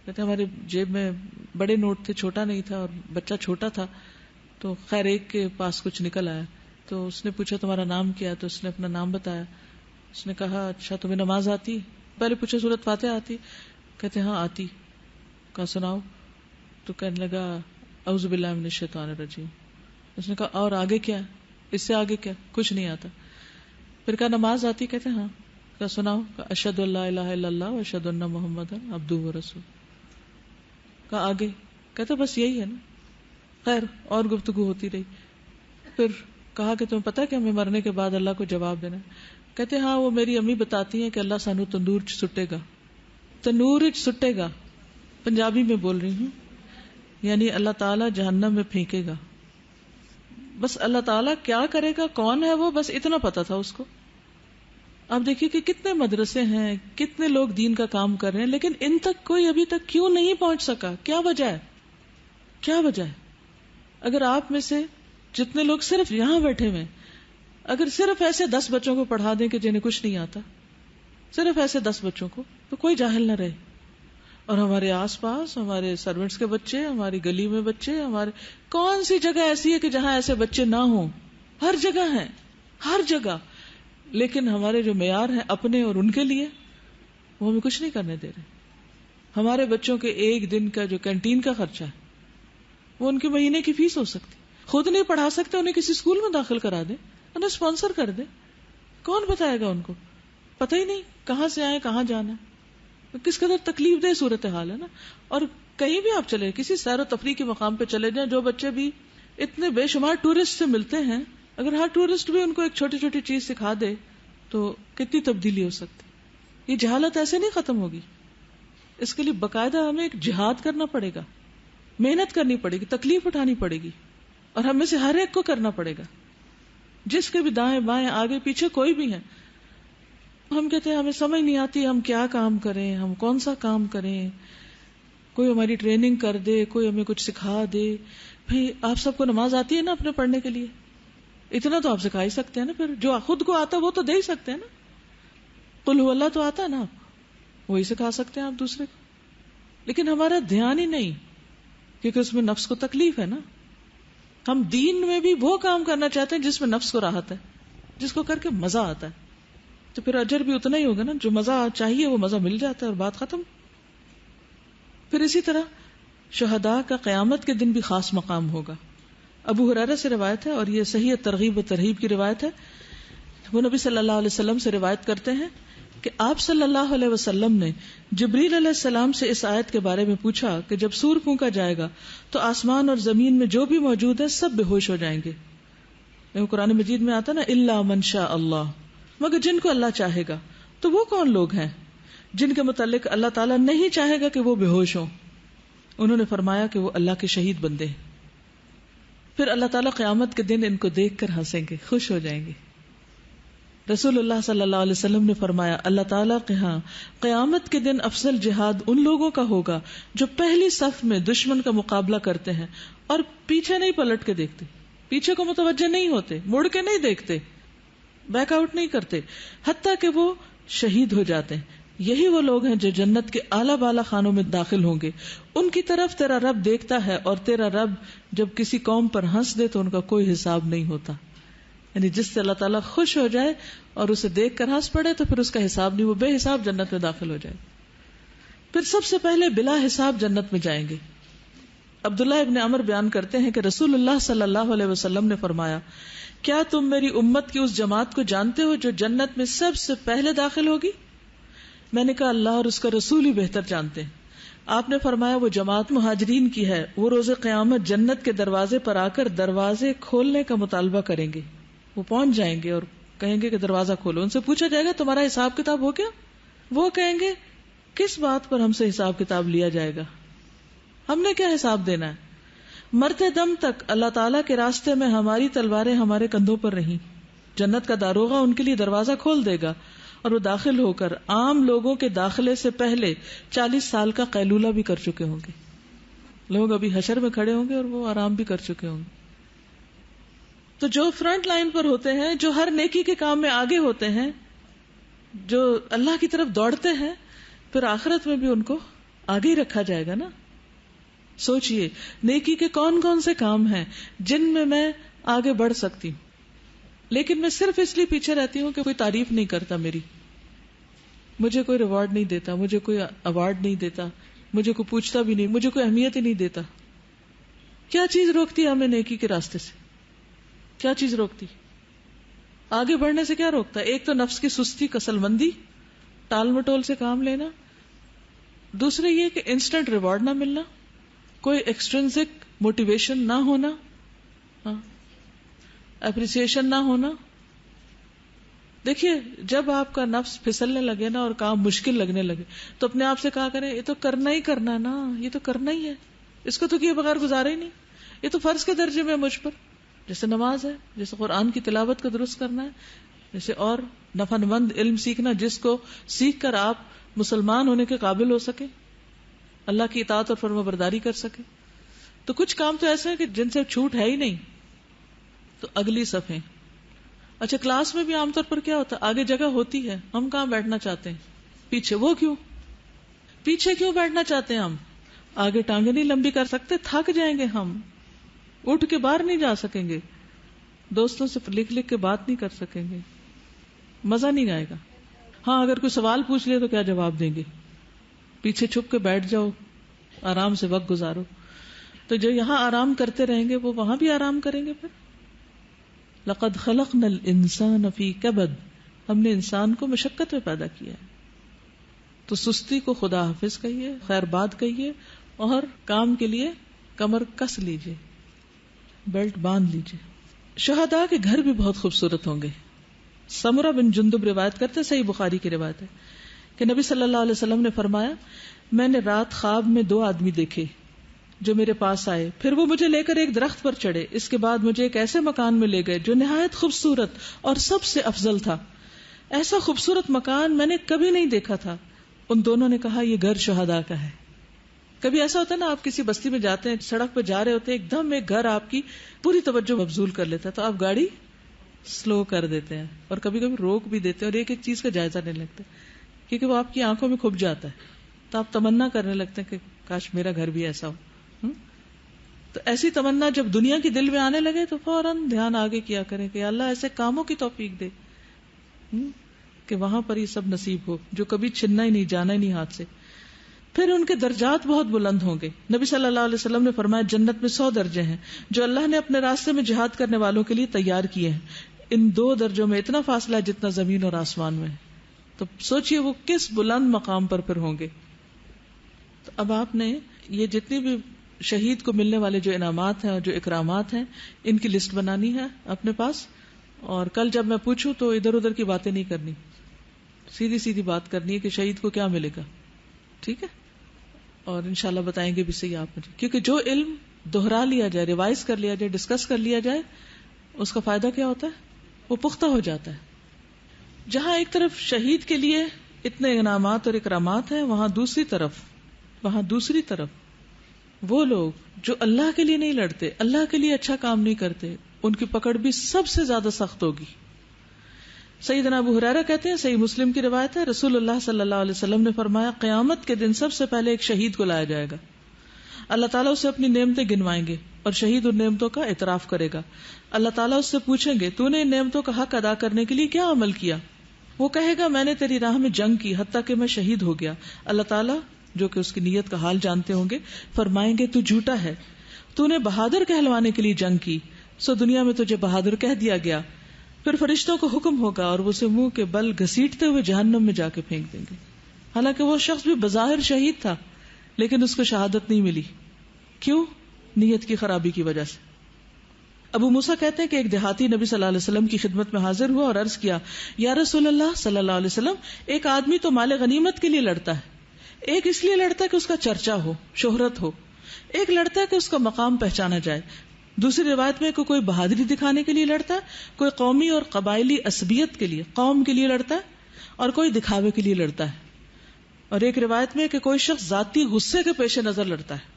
کہتے ہمارے جیب میں بڑے نوٹ تھے، چھوٹا نہیں تھا اور بچہ چھوٹا تھا، تو خیر ایک کے پاس کچھ نکل آیا، تو اس نے پوچھا تمہارا نام کیا؟ تو اس نے اپنا نام بتایا۔ اس نے کہا اچھا تمہیں نماز آتی؟ پہلے پوچھا سورۃ فاتحہ آتی؟ کہتے ہاں آتی۔ کہا سناؤ؟ تو کہنے لگا اعوذ باللہ من الشیطان الرجیم۔ اس نے کہا اور آگے کیا؟ اس سے آگے کیا؟ کچھ نہیں آتا۔ پھر کہا نماز آتی؟ کہتے ہاں۔ کہا سناؤ؟ کہا اشہد ان لا الہ الا اللہ و اشہد ان محمدا عبدہ و رسولہ۔ کہا آگے؟ کہتے بس یہی ہے نا۔ خیر اور گفتگو ہوتی رہی۔ پھر کہا کہ تمہیں پتا کہ ہمیں مرنے کے بعد اللہ کو جواب دینا ہے؟ کہتے ہاں وہ میری امی بتاتی ہیں کہ اللہ سانو تندور چ سٹے گا، تنور چ سٹے گا، پنجابی میں بول رہی ہوں، یعنی اللہ تعالیٰ جہنم میں پھینکے گا۔ بس اللہ تعالیٰ کیا کرے گا، کون ہے وہ، بس اتنا پتا تھا اس کو۔ آپ دیکھیے کہ کتنے مدرسے ہیں، کتنے لوگ دین کا کام کر رہے ہیں، لیکن ان تک کوئی ابھی تک کیوں نہیں پہنچ سکا؟ کیا وجہ ہے؟ کیا وجہ ہے؟ اگر آپ میں سے جتنے لوگ صرف یہاں بیٹھے ہوئے، اگر صرف ایسے 10 بچوں کو پڑھا دیں کہ جنہیں کچھ نہیں آتا، صرف ایسے 10 بچوں کو، تو کوئی جاہل نہ رہے۔ اور ہمارے آس پاس ہمارے سرونٹس کے بچے، ہماری گلی میں بچے، ہمارے کون سی جگہ ایسی ہے کہ جہاں ایسے بچے نہ ہوں؟ ہر جگہ ہیں، ہر جگہ۔ لیکن ہمارے جو معیار ہیں اپنے اور ان کے لیے، وہ ہمیں کچھ نہیں کرنے دے رہے۔ ہمارے بچوں کے ایک دن کا جو کینٹین کا خرچہ ہے وہ ان کے مہینے کی فیس ہو سکتی، خود نہیں پڑھا سکتے، انہیں کسی اسکول میں داخل کرا دیں، انہیں اسپانسر کر دیں۔ کون بتائے گا ان کو؟ پتہ ہی نہیں کہاں سے آئے، کہاں جانا ہے۔ کس قدر تکلیف دہ صورتحال ہے نا۔ اور کہیں بھی آپ چلے، کسی سیر و تفریح کے مقام پہ چلے جائیں، جو بچے بھی اتنے بے شمار ٹورسٹ سے ملتے ہیں، اگر ہر ٹورسٹ بھی ان کو ایک چھوٹی چھوٹی چیز سکھا دے تو کتنی تبدیلی ہو سکتی۔ یہ جہالت ایسے نہیں ختم ہوگی، اس کے لیے باقاعدہ ہمیں ایک جہاد کرنا پڑے گا، محنت کرنی پڑے گی، تکلیف اٹھانی پڑے گی، اور ہم میں سے ہر ایک کو کرنا پڑے گا، جس کے بھی دائیں بائیں آگے پیچھے کوئی بھی ہے۔ ہم کہتے ہیں ہمیں سمجھ نہیں آتی ہم کیا کام کریں، ہم کون سا کام کریں، کوئی ہماری ٹریننگ کر دے، کوئی ہمیں کچھ سکھا دے۔ بھئی آپ سب کو نماز آتی ہے نا اپنے پڑھنے کے لیے؟ اتنا تو آپ سکھا ہی سکتے ہیں نا، پھر جو خود کو آتا وہ تو دے ہی سکتے ہیں نا۔ قل هو اللہ تو آتا ہے نا، آپ وہی سکھا سکتے ہیں آپ دوسرے کو۔ لیکن ہمارا دھیان ہی نہیں، کیونکہ اس میں نفس کو تکلیف ہے نا۔ ہم دین میں بھی وہ کام کرنا چاہتے ہیں جس میں نفس کو راحت ہے، جس کو کر کے مزہ آتا ہے، تو پھر اجر بھی اتنا ہی ہوگا نا، جو مزہ چاہیے وہ مزہ مل جاتا ہے اور بات ختم۔ پھر اسی طرح شہداء کا قیامت کے دن بھی خاص مقام ہوگا۔ ابو ہریرہ سے روایت ہے، اور یہ صحیح ترغیب و ترہیب کی روایت ہے، وہ نبی صلی اللہ علیہ وسلم سے روایت کرتے ہیں کہ آپ صلی اللہ علیہ وسلم نے جبریل علیہ السلام سے اس آیت کے بارے میں پوچھا کہ جب سور پھونکا جائے گا تو آسمان اور زمین میں جو بھی موجود ہے سب بے ہوش ہو جائیں گے۔ قرآن مجید میں آتا نا الا من شاء اللہ، مگر جن کو اللہ چاہے گا۔ تو وہ کون لوگ ہیں جن کے متعلق اللہ تعالیٰ نہیں چاہے گا کہ وہ بے ہوش ہوں؟ انہوں نے فرمایا کہ وہ اللہ کے شہید بندے ہیں۔ پھر اللہ تعالیٰ قیامت کے دن ان کو دیکھ کر ہنسیں گے، خوش ہو جائیں گے۔ رسول اللہ صلی اللہ علیہ وسلم نے فرمایا اللہ تعالیٰ کے ہاں قیامت کے دن افضل جہاد ان لوگوں کا ہوگا جو پہلی صف میں دشمن کا مقابلہ کرتے ہیں اور پیچھے نہیں پلٹ کے دیکھتے، پیچھے کو متوجہ نہیں ہوتے، مڑ کے نہیں دیکھتے، بیک آؤٹ نہیں کرتے، حتیٰ کہ وہ شہید ہو جاتے ہیں۔ یہی وہ لوگ ہیں جو جنت کے اعلیٰ بالا خانوں میں داخل ہوں گے. ان کی طرف تیرا رب دیکھتا ہے اور تیرا رب جب کسی قوم پر ہنس دے تو ان کا کوئی حساب نہیں ہوتا. یعنی جس سے اللہ تعالیٰ خوش ہو جائے اور اسے دیکھ کر ہنس پڑے تو پھر اس کا حساب نہیں, وہ بے حساب جنت میں داخل ہو جائے. پھر سب سے پہلے بلا حساب جنت میں جائیں گے. عبداللہ ابن عمر بیان کرتے ہیں کہ رسول اللہ صلی اللہ علیہ وسلم نے فرمایا, کیا تم میری امت کی اس جماعت کو جانتے ہو جو جنت میں سب سے پہلے داخل ہوگی؟ میں نے کہا اللہ اور اس کا رسول ہی بہتر جانتے ہیں. آپ نے فرمایا وہ جماعت مہاجرین کی ہے, وہ روز قیامت جنت کے دروازے پر آ کر دروازے کھولنے کا مطالبہ کریں گے. وہ پہنچ جائیں گے اور کہیں گے کہ دروازہ کھولو. ان سے پوچھا جائے گا تمہارا حساب کتاب ہو گیا؟ وہ کہیں گے کس بات پر ہم سے حساب کتاب لیا جائے گا, ہم نے کیا حساب دینا ہے؟ مرتے دم تک اللہ تعالیٰ کے راستے میں ہماری تلواریں ہمارے کندھوں پر رہیں. جنت کا داروغہ ان کے لیے دروازہ کھول دے گا اور وہ داخل ہو کر عام لوگوں کے داخلے سے پہلے 40 سال کا قیلولہ بھی کر چکے ہوں گے. لوگ ابھی حشر میں کھڑے ہوں گے اور وہ آرام بھی کر چکے ہوں گے. تو جو فرنٹ لائن پر ہوتے ہیں, جو ہر نیکی کے کام میں آگے ہوتے ہیں, جو اللہ کی طرف دوڑتے ہیں, پھر آخرت میں بھی ان کو آگے ہی رکھا جائے گا نا. سوچئے نیکی کے کون کون سے کام ہیں جن میں آگے بڑھ سکتی ہوں, لیکن میں صرف اس لیے پیچھے رہتی ہوں کہ کوئی تعریف نہیں کرتا میری, مجھے کوئی ریوارڈ نہیں دیتا, مجھے کوئی ایوارڈ نہیں دیتا, مجھے کوئی پوچھتا بھی نہیں, مجھے کوئی اہمیت ہی نہیں دیتا. کیا چیز روکتی ہے ہمیں نیکی کے راستے سے؟ کیا چیز روکتی آگے بڑھنے سے؟ کیا روکتا ہے؟ ایک تو نفس کی سستی, کسل مندی, ٹال مٹول سے کام لینا. دوسرے یہ کہ انسٹنٹ ریوارڈ نہ ملنا, کوئی ایکسٹرنزک موٹیویشن نہ ہونا, اپریسیشن نہ ہونا. دیکھیے جب آپ کا نفس پھسلنے لگے نا اور کام مشکل لگنے لگے تو اپنے آپ سے کہا کریں یہ تو کرنا ہی کرنا ہے نا, یہ تو کرنا ہی ہے, اس کو تو کیے بغیر گزارا ہی نہیں, یہ تو فرض کے درجے میں مجھ پر. جیسے نماز ہے, جیسے قرآن کی تلاوت کا درست کرنا ہے, جیسے اور نفع مند علم سیکھنا جس کو سیکھ کر آپ مسلمان ہونے کے قابل ہو سکے, اللہ کی اطاعت اور فرما برداری کر سکے. تو کچھ کام تو ایسے ہیں کہ جن سے چھوٹ ہے ہی نہیں. تو اگلی صفحے. اچھا کلاس میں بھی عام طور پر کیا ہوتا ہے, آگے جگہ ہوتی ہے, ہم کہاں بیٹھنا چاہتے ہیں, پیچھے. وہ کیوں پیچھے کیوں بیٹھنا چاہتے ہیں؟ ہم آگے ٹانگیں نہیں لمبی کر سکتے, تھک جائیں گے, ہم اٹھ کے باہر نہیں جا سکیں گے, دوستوں سے لکھ لکھ کے بات نہیں کر سکیں گے, مزہ نہیں آئے گا. ہاں اگر کوئی سوال پوچھ لے تو کیا جواب دیں گے؟ پیچھے چھپ کے بیٹھ جاؤ, آرام سے وقت گزارو. تو جو یہاں آرام کرتے رہیں گے وہ وہاں بھی آرام کریں گے. پھر لقد خلقنا الانسان فی کبد, ہم نے انسان کو مشقت میں پیدا کیا ہے. تو سستی کو خدا حافظ کہیے, خیر بات کہیے, اور کام کے لیے کمر کس لیجیے, بیلٹ باندھ لیجیے. شہداء کے گھر بھی بہت خوبصورت ہوں گے. سمرہ بن جندب روایت کرتے, صحیح بخاری کی روایت ہے کہ نبی صلی اللہ علیہ وسلم نے فرمایا, میں نے رات خواب میں 2 آدمی دیکھے جو میرے پاس آئے, پھر وہ مجھے لے کر ایک درخت پر چڑھے, اس کے بعد مجھے ایک ایسے مکان میں لے گئے جو نہایت خوبصورت اور سب سے افضل تھا. ایسا خوبصورت مکان میں نے کبھی نہیں دیکھا تھا. ان دونوں نے کہا یہ گھر شہداء کا ہے. کبھی ایسا ہوتا ہے نا, آپ کسی بستی میں جاتے ہیں, سڑک پہ جا رہے ہوتے ہیں, ایک دم ایک گھر آپ کی پوری توجہ مبذول کر لیتا ہے, تو آپ گاڑی سلو کر دیتے ہیں اور کبھی کبھی روک بھی دیتے ہیں اور ایک ایک چیز کا جائزہ لینے لگتے ہیں, کیونکہ وہ آپ کی آنکھوں میں کھپ جاتا ہے. تو آپ تمنا کرنے لگتے ہیں کہ کاش میرا گھر بھی ایسا ہو. تو ایسی تمنا جب دنیا کی دل میں آنے لگے تو فوراً دھیان آگے کیا کریں کہ اللہ ایسے کاموں کی توفیق دے کہ وہاں پر یہ سب نصیب ہو جو کبھی چھننا ہی نہیں, جانا ہی نہیں ہاتھ سے. پھر ان کے درجات بہت بلند ہوں گے. نبی صلی اللہ علیہ وسلم نے فرمایا جنت میں 100 درجے ہیں جو اللہ نے اپنے راستے میں جہاد کرنے والوں کے لیے تیار کیے ہیں. ان 2 درجوں میں اتنا فاصلہ ہے جتنا زمین اور آسمان میں ہے. تو سوچئے وہ کس بلند مقام پر پھر ہوں گے. تو اب آپ نے یہ جتنی بھی شہید کو ملنے والے جو انعامات ہیں اور جو اکرامات ہیں ان کی لسٹ بنانی ہے اپنے پاس, اور کل جب میں پوچھوں تو ادھر ادھر کی باتیں نہیں کرنی, سیدھی سیدھی بات کرنی ہے کہ شہید کو کیا ملے گا. ٹھیک ہے, اور انشاءاللہ بتائیں گے بھی صحیح آپ مجھے, کیونکہ جو علم دوہرا لیا جائے, ریوائز کر لیا جائے, ڈسکس کر لیا جائے, اس کا فائدہ کیا ہوتا ہے, وہ پختہ ہو جاتا ہے. جہاں ایک طرف شہید کے لیے اتنے انعامات اور اکرامات ہیں, وہاں دوسری طرف وہ لوگ جو اللہ کے لیے نہیں لڑتے, اللہ کے لیے اچھا کام نہیں کرتے, ان کی پکڑ بھی سب سے زیادہ سخت ہوگی. سیدنا ابو ہریرہ کہتے ہیں، صحیح مسلم کی روایت ہے، رسول اللہ صلی اللہ علیہ وسلم نے فرمایا قیامت کے دن سب سے پہلے ایک شہید کو لایا جائے گا، اللہ تعالیٰ اسے اپنی نعمتیں گنوائیں گے اور شہید ان نعمتوں کا اعتراف کرے گا. اللہ تعالیٰ اس سے پوچھیں گے تو نے ان نعمتوں کا حق ادا کرنے کے لیے کیا عمل کیا؟ وہ کہے گا میں نے تیری راہ میں جنگ کی حتیٰ کہ میں شہید ہو گیا. اللہ تعالیٰ جو کہ اس کی نیت کا حال جانتے ہوں گے فرمائیں گے تو جھوٹا ہے، تو نے بہادر کہلوانے کے لیے جنگ کی، سو دنیا میں تجھے بہادر کہہ دیا گیا. پھر فرشتوں کو حکم ہوگا اور وہ اسے منہ کے بل گھسیٹتے ہوئے جہنم میں جا کے پھینک دیں گے. حالانکہ وہ شخص بھی بظاہر شہید تھا لیکن اس کو شہادت نہیں ملی. کیوں؟ نیت کی خرابی کی وجہ سے. ابو موسیٰ کہتے ہیں کہ ایک دیہاتی نبی صلی اللہ علیہ وسلم کی خدمت میں حاضر ہوا اور عرض کیا، یا رسول اللہ صلی اللہ علیہ وسلم، ایک آدمی تو مال غنیمت کے لیے لڑتا ہے، ایک اس لیے لڑتا ہے کہ اس کا چرچا ہو، شہرت ہو، ایک لڑتا ہے کہ اس کا مقام پہچانا جائے. دوسری روایت میں کہ کوئی بہادری دکھانے کے لیے لڑتا ہے، کوئی قومی اور قبائلی عصبیت کے لیے، قوم کے لیے لڑتا ہے، اور کوئی دکھاوے کے لیے لڑتا ہے. اور ایک روایت میں کہ کوئی شخص ذاتی غصے کے پیش نظر لڑتا ہے،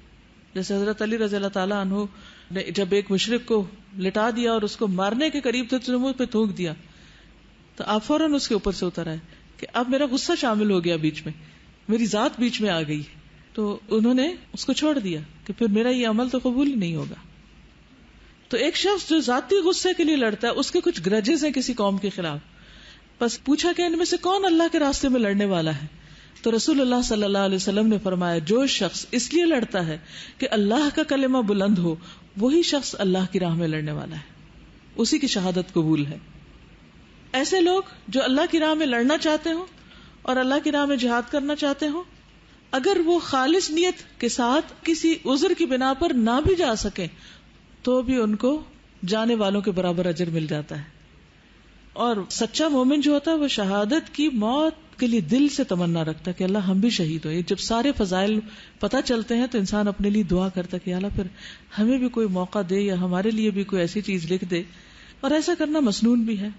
جیسے حضرت علی رضی اللہ تعالیٰ عنہ نے جب ایک مشرک کو لٹا دیا اور اس کو مارنے کے قریب تھے تو منہ پہ تھوک دیا، تو آپ فوراً اس کے اوپر سے اتر آئے کہ اب میرا غصہ شامل ہو گیا، بیچ میں میری ذات بیچ میں آ گئی. تو انہوں نے اس کو چھوڑ دیا کہ پھر میرا یہ عمل تو قبول ہی نہیں ہوگا. تو ایک شخص جو ذاتی غصے کے لیے لڑتا ہے، اس کے کچھ گرجز ہیں کسی قوم کے خلاف، بس پوچھا کہ ان میں سے کون اللہ کے راستے میں لڑنے والا ہے؟ تو رسول اللہ صلی اللہ علیہ وسلم نے فرمایا، جو شخص اس لیے لڑتا ہے کہ اللہ کا کلمہ بلند ہو، وہی شخص اللہ کی راہ میں لڑنے والا ہے، اسی کی شہادت قبول ہے. ایسے لوگ جو اللہ کی راہ میں لڑنا چاہتے ہوں اور اللہ کی راہ میں جہاد کرنا چاہتے ہوں، اگر وہ خالص نیت کے ساتھ کسی عذر کی بنا پر نہ بھی جا سکیں تو بھی ان کو جانے والوں کے برابر اجر مل جاتا ہے. اور سچا مومن جو ہوتا ہے وہ شہادت کی موت کے لیے دل سے تمنا رکھتا ہے کہ اللہ ہم بھی شہید ہوئے. جب سارے فضائل پتہ چلتے ہیں تو انسان اپنے لیے دعا کرتا ہے کہ اللہ پھر ہمیں بھی کوئی موقع دے یا ہمارے لیے بھی کوئی ایسی چیز لکھ دے. اور ایسا کرنا مسنون بھی ہے.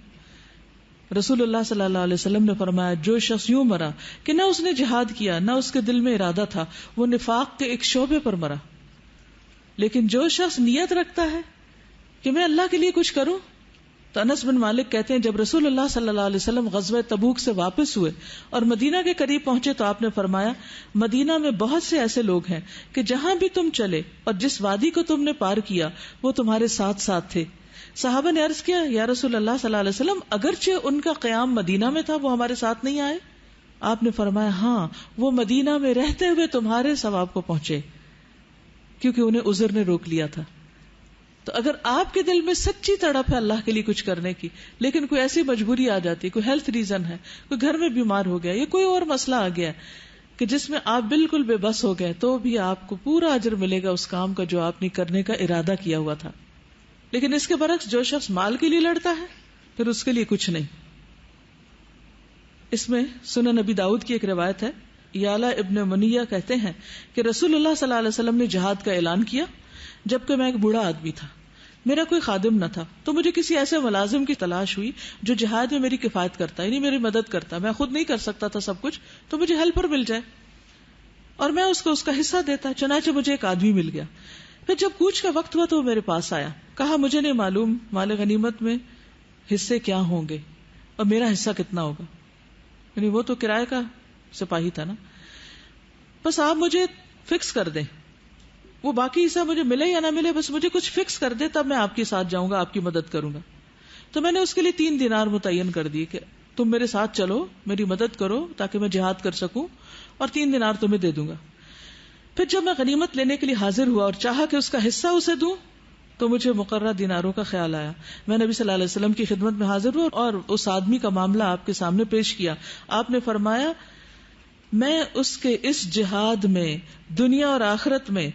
رسول اللہ صلی اللہ علیہ وسلم نے فرمایا، جو شخص یوں مرا کہ نہ اس نے جہاد کیا نہ اس کے دل میں ارادہ تھا، وہ نفاق کے ایک شعبے پر مرا. لیکن جو شخص نیت رکھتا ہے کہ میں اللہ کے لیے کچھ کروں، تو انس بن مالک کہتے ہیں جب رسول اللہ صلی اللہ علیہ وسلم غزوہ تبوک سے واپس ہوئے اور مدینہ کے قریب پہنچے تو آپ نے فرمایا، مدینہ میں بہت سے ایسے لوگ ہیں کہ جہاں بھی تم چلے اور جس وادی کو تم نے پار کیا وہ تمہارے ساتھ ساتھ تھے. صحابہ نے عرض کیا، یا رسول اللہ صلی اللہ علیہ وسلم، اگرچہ ان کا قیام مدینہ میں تھا وہ ہمارے ساتھ نہیں آئے؟ آپ نے فرمایا، ہاں، وہ مدینہ میں رہتے ہوئے تمہارے ثواب کو پہنچے کیونکہ انہیں عذر نے روک لیا تھا. تو اگر آپ کے دل میں سچی تڑپ ہے اللہ کے لیے کچھ کرنے کی، لیکن کوئی ایسی مجبوری آ جاتی ہے، کوئی ہیلتھ ریزن ہے، کوئی گھر میں بیمار ہو گیا یا کوئی اور مسئلہ آ گیا کہ جس میں آپ بالکل بے بس ہو گئے، تو بھی آپ کو پورا اجر ملے گا اس کام کا جو آپ نے کرنے کا ارادہ کیا ہوا تھا. لیکن اس کے برعکس جو شخص مال کے لیے لڑتا ہے پھر اس کے لیے کچھ نہیں. اس میں سنن نبی داؤد کی ایک روایت ہے، یالا ابن منیہ کہتے ہیں کہ رسول اللہ صلی اللہ علیہ وسلم نے جہاد کا اعلان کیا جبکہ میں ایک بوڑھا آدمی تھا، میرا کوئی خادم نہ تھا، تو مجھے کسی ایسے ملازم کی تلاش ہوئی جو جہاد میں میری کفایت کرتا، یعنی میری مدد کرتا. میں خود نہیں کر سکتا تھا سب کچھ، تو مجھے ہیلپر مل جائے اور میں اس کو اس کا حصہ دیتا. چنانچہ مجھے ایک آدمی مل گیا. پھر جب کوچ کا وقت ہوا تو وہ میرے پاس آیا، کہا مجھے نہیں معلوم مال غنیمت میں حصے کیا ہوں گے اور میرا حصہ کتنا ہوگا. یعنی وہ تو کرائے کا سپاہی تھا نا، بس آپ مجھے فکس کر دیں، وہ باقی حصہ مجھے ملے یا نہ ملے، بس مجھے کچھ فکس کر دے تب میں آپ کے ساتھ جاؤں گا، آپ کی مدد کروں گا. تو میں نے اس کے لیے 3 دینار متعین کر دیے کہ تم میرے ساتھ چلو، میری مدد کرو تاکہ میں جہاد کر سکوں، اور 3 دینار تمہیں دے دوں گا. پھر جب میں غنیمت لینے کے لیے حاضر ہوا اور چاہا کہ اس کا حصہ اسے دوں تو مجھے مقررہ دیناروں کا خیال آیا. میں نبی صلی اللہ علیہ وسلم کی خدمت میں حاضر ہوا اور اس آدمی کا معاملہ آپ کے سامنے پیش کیا. آپ نے فرمایا، میں اس کے اس جہاد میں دنیا اور آخرت میں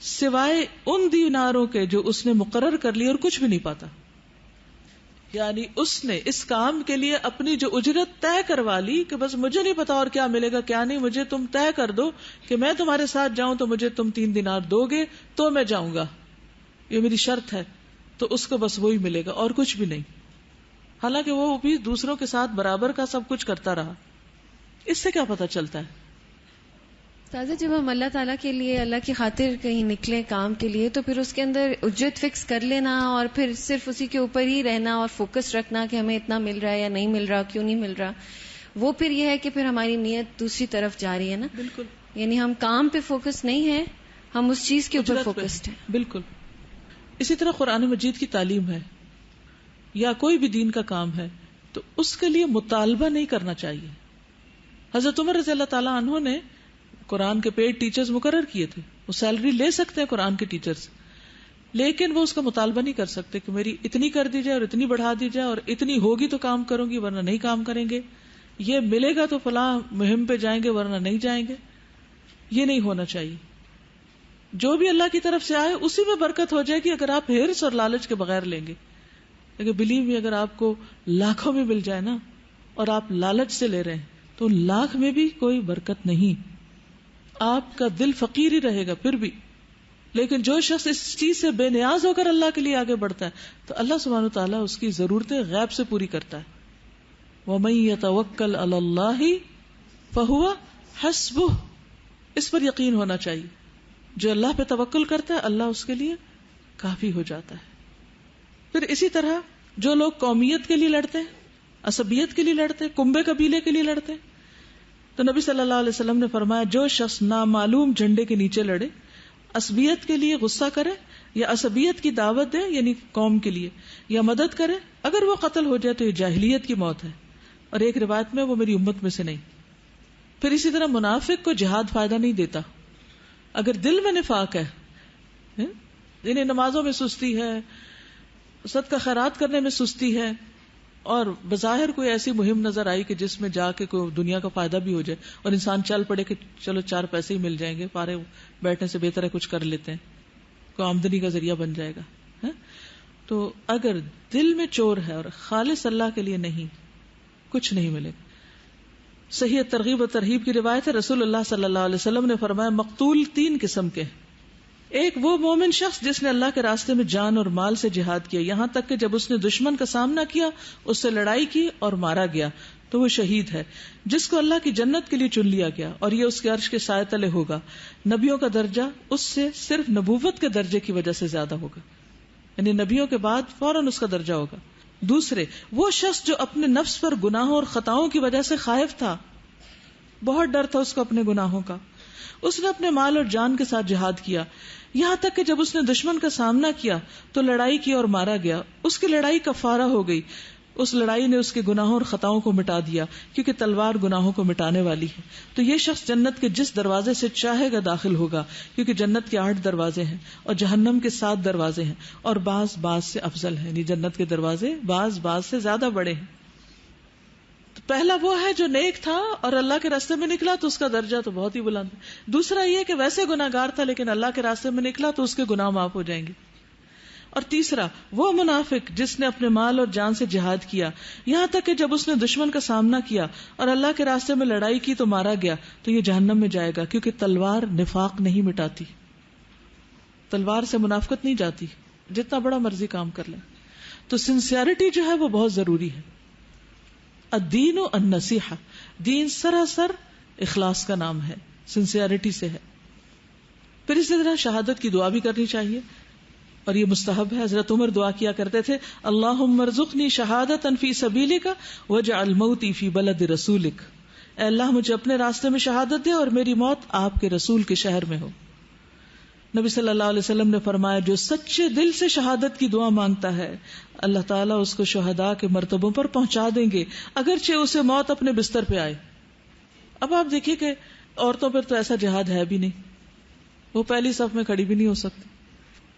سوائے ان دیناروں کے جو اس نے مقرر کر لی اور کچھ بھی نہیں پاتا. یعنی اس نے اس کام کے لیے اپنی جو اجرت طے کروا لی کہ بس مجھے نہیں پتا اور کیا ملے گا کیا نہیں، مجھے تم طے کر دو کہ میں تمہارے ساتھ جاؤں تو مجھے تم 3 دینار دو گے تو میں جاؤں گا، یہ میری شرط ہے. تو اس کو بس وہی ملے گا اور کچھ بھی نہیں. حالانکہ وہ بھی دوسروں کے ساتھ برابر کا سب کچھ کرتا رہا. اس سے کیا پتا چلتا ہے استاذہ جب ہم اللہ تعالیٰ کے لیے اللہ کی خاطر کہیں نکلیں کام کے لیے تو پھر اس کے اندر اجرت فکس کر لینا اور پھر صرف اسی کے اوپر ہی رہنا اور فوکس رکھنا کہ ہمیں اتنا مل رہا ہے یا نہیں مل رہا، کیوں نہیں مل رہا، وہ پھر یہ ہے کہ پھر ہماری نیت دوسری طرف جا رہی ہے نا. بالکل. یعنی ہم کام پہ فوکس نہیں ہے، ہم اس چیز کے اوپر فوکسڈ ہیں. بالکل. اسی طرح قرآن مجید کی تعلیم ہے یا کوئی بھی دین کا کام ہے تو اس کے لیے مطالبہ نہیں کرنا چاہیے. حضرت عمر رضی اللہ تعالیٰ عنہ نے قرآن کے پیڈ ٹیچرز مقرر کیے تھے، وہ سیلری لے سکتے ہیں قرآن کے ٹیچرز، لیکن وہ اس کا مطالبہ نہیں کر سکتے کہ میری اتنی کر دی جائے اور اتنی بڑھا دی جائے اور اتنی ہوگی تو کام کروں گی ورنہ نہیں کام کریں گے، یہ ملے گا تو فلاں مہم پہ جائیں گے ورنہ نہیں جائیں گے. یہ نہیں ہونا چاہیے. جو بھی اللہ کی طرف سے آئے اسی میں برکت ہو جائے گی اگر آپ ہرس اور لالچ کے بغیر لیں گے. لیکن بلیو میں اگر آپ کو لاکھوں میں مل جائے نا اور آپ لالچ سے لے رہے ہیں تو لاکھ میں بھی کوئی برکت نہیں، آپ کا دل فقیر ہی رہے گا پھر بھی. لیکن جو شخص اس چیز سے بے نیاز ہو کر اللہ کے لیے آگے بڑھتا ہے تو اللہ سبحانہ وتعالیٰ اس کی ضرورتیں غیب سے پوری کرتا ہے. وَمَن يَتَوَكَّلْ عَلَى اللَّهِ فَهُوَ حَسْبُهُ. اس پر یقین ہونا چاہیے. جو اللہ پہ توکل کرتا ہے اللہ اس کے لیے کافی ہو جاتا ہے. پھر اسی طرح جو لوگ قومیت کے لیے لڑتے ہیں، عصبیت کے لیے لڑتے ہیں، کنبے قبیلے کے لیے لڑتے ہیں، تو نبی صلی اللہ علیہ وسلم نے فرمایا جو شخص نامعلوم جھنڈے کے نیچے لڑے، عصبیت کے لیے غصہ کرے یا عصبیت کی دعوت دے یعنی قوم کے لیے یا مدد کرے، اگر وہ قتل ہو جائے تو یہ جاہلیت کی موت ہے، اور ایک روایت میں وہ میری امت میں سے نہیں. پھر اسی طرح منافق کو جہاد فائدہ نہیں دیتا. اگر دل میں نفاق ہے، یعنی نمازوں میں سستی ہے، صدقہ خیرات کرنے میں سستی ہے، اور بظاہر کوئی ایسی مہم نظر آئی کہ جس میں جا کے کوئی دنیا کا فائدہ بھی ہو جائے اور انسان چل پڑے کہ چلو 4 پیسے ہی مل جائیں گے، فارغ بیٹھنے سے بہتر ہے کچھ کر لیتے ہیں، کوئی آمدنی کا ذریعہ بن جائے گا. تو اگر دل میں چور ہے اور خالص اللہ کے لیے نہیں، کچھ نہیں ملے گا. صحیح ترغیب و ترہیب کی روایت ہے، رسول اللہ صلی اللہ علیہ وسلم نے فرمایا مقتول 3 قسم کے. ایک وہ مومن شخص جس نے اللہ کے راستے میں جان اور مال سے جہاد کیا، یہاں تک کہ جب اس نے دشمن کا سامنا کیا اس سے لڑائی کی اور مارا گیا تو وہ شہید ہے، جس کو اللہ کی جنت کے لیے چن لیا گیا اور یہ اس کے عرش کے سائے تلے ہوگا. نبیوں کا درجہ اس سے صرف نبوت کے درجے کی وجہ سے زیادہ ہوگا، یعنی نبیوں کے بعد فوراً اس کا درجہ ہوگا. دوسرے وہ شخص جو اپنے نفس پر گناہوں اور خطاؤں کی وجہ سے خائف تھا، بہت ڈر تھا اس کو اپنے گناہوں کا، اس نے اپنے مال اور جان کے ساتھ جہاد کیا، یہاں تک کہ جب اس نے دشمن کا سامنا کیا تو لڑائی کی اور مارا گیا. اس کی لڑائی کفارہ ہو گئی، اس لڑائی نے اس کے گناہوں اور خطاؤں کو مٹا دیا، کیونکہ تلوار گناہوں کو مٹانے والی ہے. تو یہ شخص جنت کے جس دروازے سے چاہے گا داخل ہوگا، کیونکہ جنت کے 8 دروازے ہیں اور جہنم کے 7 دروازے ہیں، اور بعض سے افضل ہیں، یعنی جنت کے دروازے بعض سے زیادہ بڑے ہیں. تو پہلا وہ ہے جو نیک تھا اور اللہ کے راستے میں نکلا تو اس کا درجہ تو بہت ہی بلند ہے. دوسرا یہ کہ ویسے گناہگار تھا لیکن اللہ کے راستے میں نکلا تو اس کے گناہ معاف ہو جائیں گے. اور تیسرا وہ منافق جس نے اپنے مال اور جان سے جہاد کیا، یہاں تک کہ جب اس نے دشمن کا سامنا کیا اور اللہ کے راستے میں لڑائی کی تو مارا گیا تو یہ جہنم میں جائے گا، کیونکہ تلوار نفاق نہیں مٹاتی، تلوار سے منافقت نہیں جاتی جتنا بڑا مرضی کام کر لیں. تو سنسیئرٹی جو ہے وہ بہت ضروری ہے. الدین و النصیحہ، دین سراسر اخلاص کا نام ہے، سنسیئرٹی سے ہے. پھر اسی طرح شہادت کی دعا بھی کرنی چاہیے اور یہ مستحب ہے. حضرت عمر دعا کیا کرتے تھے، اللہم ارزقنی شہادتا فی سبیلک واجعل موتی فی بلد رسولک. اے اللہ مجھے اپنے راستے میں شہادت دے اور میری موت آپ کے رسول کے شہر میں ہو. نبی صلی اللہ علیہ وسلم نے فرمایا جو سچے دل سے شہادت کی دعا مانگتا ہے اللہ تعالیٰ اس کو شہداء کے مرتبوں پر پہنچا دیں گے، اگرچہ اسے موت اپنے بستر پہ آئے. اب آپ دیکھیے کہ عورتوں پر تو ایسا جہاد ہے بھی نہیں، وہ پہلی صف میں کھڑی بھی نہیں ہو سکتی.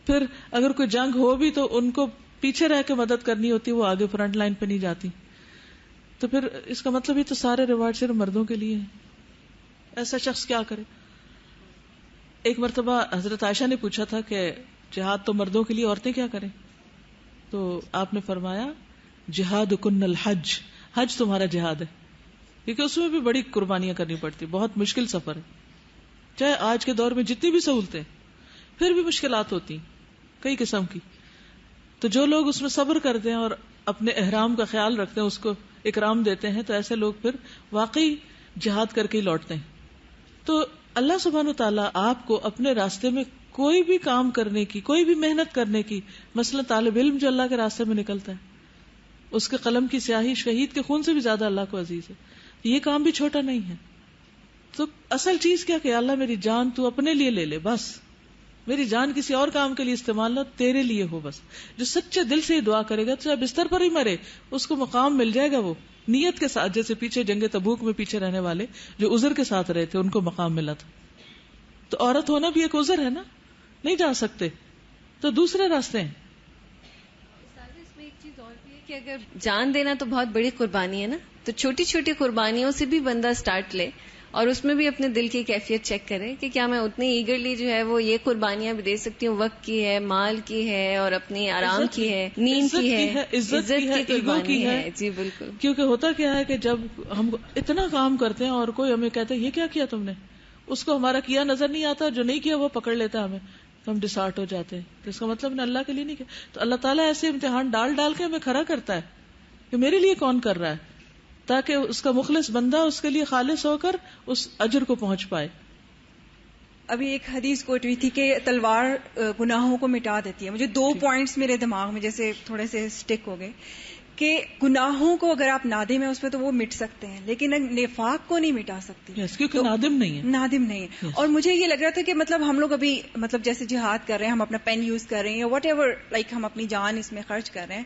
پھر اگر کوئی جنگ ہو بھی تو ان کو پیچھے رہ کے مدد کرنی ہوتی، وہ آگے فرنٹ لائن پہ نہیں جاتی. تو پھر اس کا مطلب یہ تو سارے ریوارڈ صرف مردوں کے لیے ہیں. ایسا شخص کیا کرے؟ ایک مرتبہ حضرت عائشہ نے پوچھا تھا کہ جہاد تو مردوں کے لیے، عورتیں کیا کریں؟ تو آپ نے فرمایا جہاد کن الحج، حج تمہارا جہاد ہے، کیونکہ اس میں بھی بڑی قربانیاں کرنی پڑتی، بہت مشکل سفر ہے. چاہے آج کے دور میں جتنی بھی سہولتیں، پھر بھی مشکلات ہوتی کئی قسم کی. تو جو لوگ اس میں صبر کرتے ہیں اور اپنے احرام کا خیال رکھتے ہیں، اس کو اکرام دیتے ہیں، تو ایسے لوگ پھر واقعی جہاد کر کے ہی لوٹتے ہیں. تو اللہ سبحانہ و تعالیٰ آپ کو اپنے راستے میں کوئی بھی کام کرنے کی، کوئی بھی محنت کرنے کی، مثلا طالب علم جو اللہ کے راستے میں نکلتا ہے، اس کے قلم کی سیاہی شہید کے خون سے بھی زیادہ اللہ کو عزیز ہے. یہ کام بھی چھوٹا نہیں ہے. تو اصل چیز کیا کہ اللہ میری جان تو اپنے لیے لے لے، بس میری جان کسی اور کام کے لیے استعمال نہ، تیرے لیے ہو بس. جو سچے دل سے یہ دعا کرے گا، چاہے بستر پر ہی مرے، اس کو مقام مل جائے گا. وہ نیت کے ساتھ، جیسے پیچھے جنگ تبوک میں پیچھے رہنے والے جو عذر کے ساتھ رہے تھے، ان کو مقام ملا تھا. تو عورت ہونا بھی ایک عذر ہے نا، نہیں جا سکتے تو دوسرے راستے ہیں. اس میں ایک چیز اور بھی ہے کہ اگر جان دینا تو بہت بڑی قربانی ہے نا، تو چھوٹی چھوٹی قربانیوں سے بھی بندہ سٹارٹ لے اور اس میں بھی اپنے دل کی کیفیت چیک کرے کہ کیا میں اتنی ایگرلی جو ہے وہ یہ قربانیاں بھی دے سکتی ہوں، وقت کی ہے، مال کی ہے، اور اپنی آرام کی ہے، نیند کی ہے، عزت کی ہے، ایگو کی ہے. جی بالکل. کیونکہ ہوتا کیا ہے کہ جب ہم اتنا کام کرتے ہیں اور کوئی ہمیں کہتا ہے یہ کیا کیا تم نے، اس کو ہمارا کیا نظر نہیں آتا، جو نہیں کیا وہ پکڑ لیتا ہمیں، تو ہم ڈسارٹ ہو جاتے ہیں. تو اس کا مطلب نے اللہ کے لیے نہیں کیا. تو اللہ تعالیٰ ایسے امتحان ڈال ڈال کے ہمیں کھڑا کرتا ہے کہ میرے لیے کون کر رہا ہے، تاکہ اس کا مخلص بندہ اس کے لیے خالص ہو کر اس اجر کو پہنچ پائے. ابھی ایک حدیث کوٹ ہوئی تھی کہ تلوار گناہوں کو مٹا دیتی ہے. مجھے 2 پوائنٹس میرے دماغ میں جیسے تھوڑے سے سٹک ہو گئے کہ گناہوں کو اگر آپ نادم ہیں اس میں تو وہ مٹ سکتے ہیں، لیکن نفاق کو نہیں مٹا سکتی. کیونکہ نادم نہیں ہے، نادم نہیں ہے. اور مجھے یہ لگ رہا تھا کہ مطلب ہم لوگ ابھی مطلب جیسے جہاد کر رہے ہیں، ہم اپنا پین یوز کر رہے ہیں، واٹ ایور، لائک ہم اپنی جان اس میں خرچ کر رہے ہیں.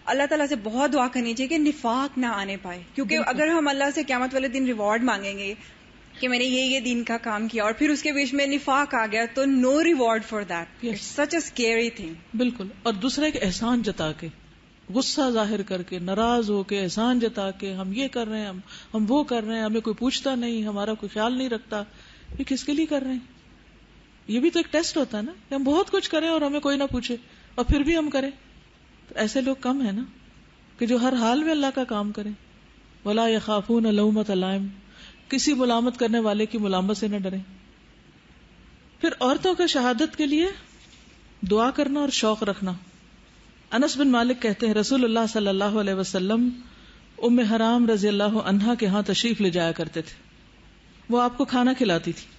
اللہ تعالیٰ سے بہت دعا کرنی چاہیے کہ نفاق نہ آنے پائے، کیونکہ اگر ہم اللہ سے قیامت والے دن ریوارڈ مانگیں گے کہ میں نے یہ دین کا کام کیا اور پھر اس کے بیچ میں نفاق آ گیا، تو no reward for that. It's such a scary thing. بالکل. اور دوسرا ایک احسان جتا کے، غصہ ظاہر کر کے، ناراض ہو کے، احسان جتا کے ہم یہ کر رہے ہیں، ہم وہ کر رہے ہیں، ہمیں کوئی پوچھتا نہیں، ہمارا کوئی خیال نہیں رکھتا. یہ کس کے لیے کر رہے ہیں؟ یہ بھی تو ایک ٹیسٹ ہوتا ہے نا کہ ہم بہت کچھ کریں اور ہمیں کوئی نہ پوچھے اور پھر بھی ہم کریں. تو ایسے لوگ کم ہیں نا کہ جو ہر حال میں اللہ کا کام کریں. ولا یخافون لومۃ لائم، کسی ملامت کرنے والے کی ملامت سے نہ ڈریں. پھر عورتوں کا شہادت کے لیے دعا کرنا اور شوق رکھنا. انس بن مالک کہتے ہیں رسول اللہ صلی اللہ علیہ وسلم ام حرام رضی اللہ عنہا کے ہاں تشریف لے جایا کرتے تھے. وہ آپ کو کھانا کھلاتی تھی.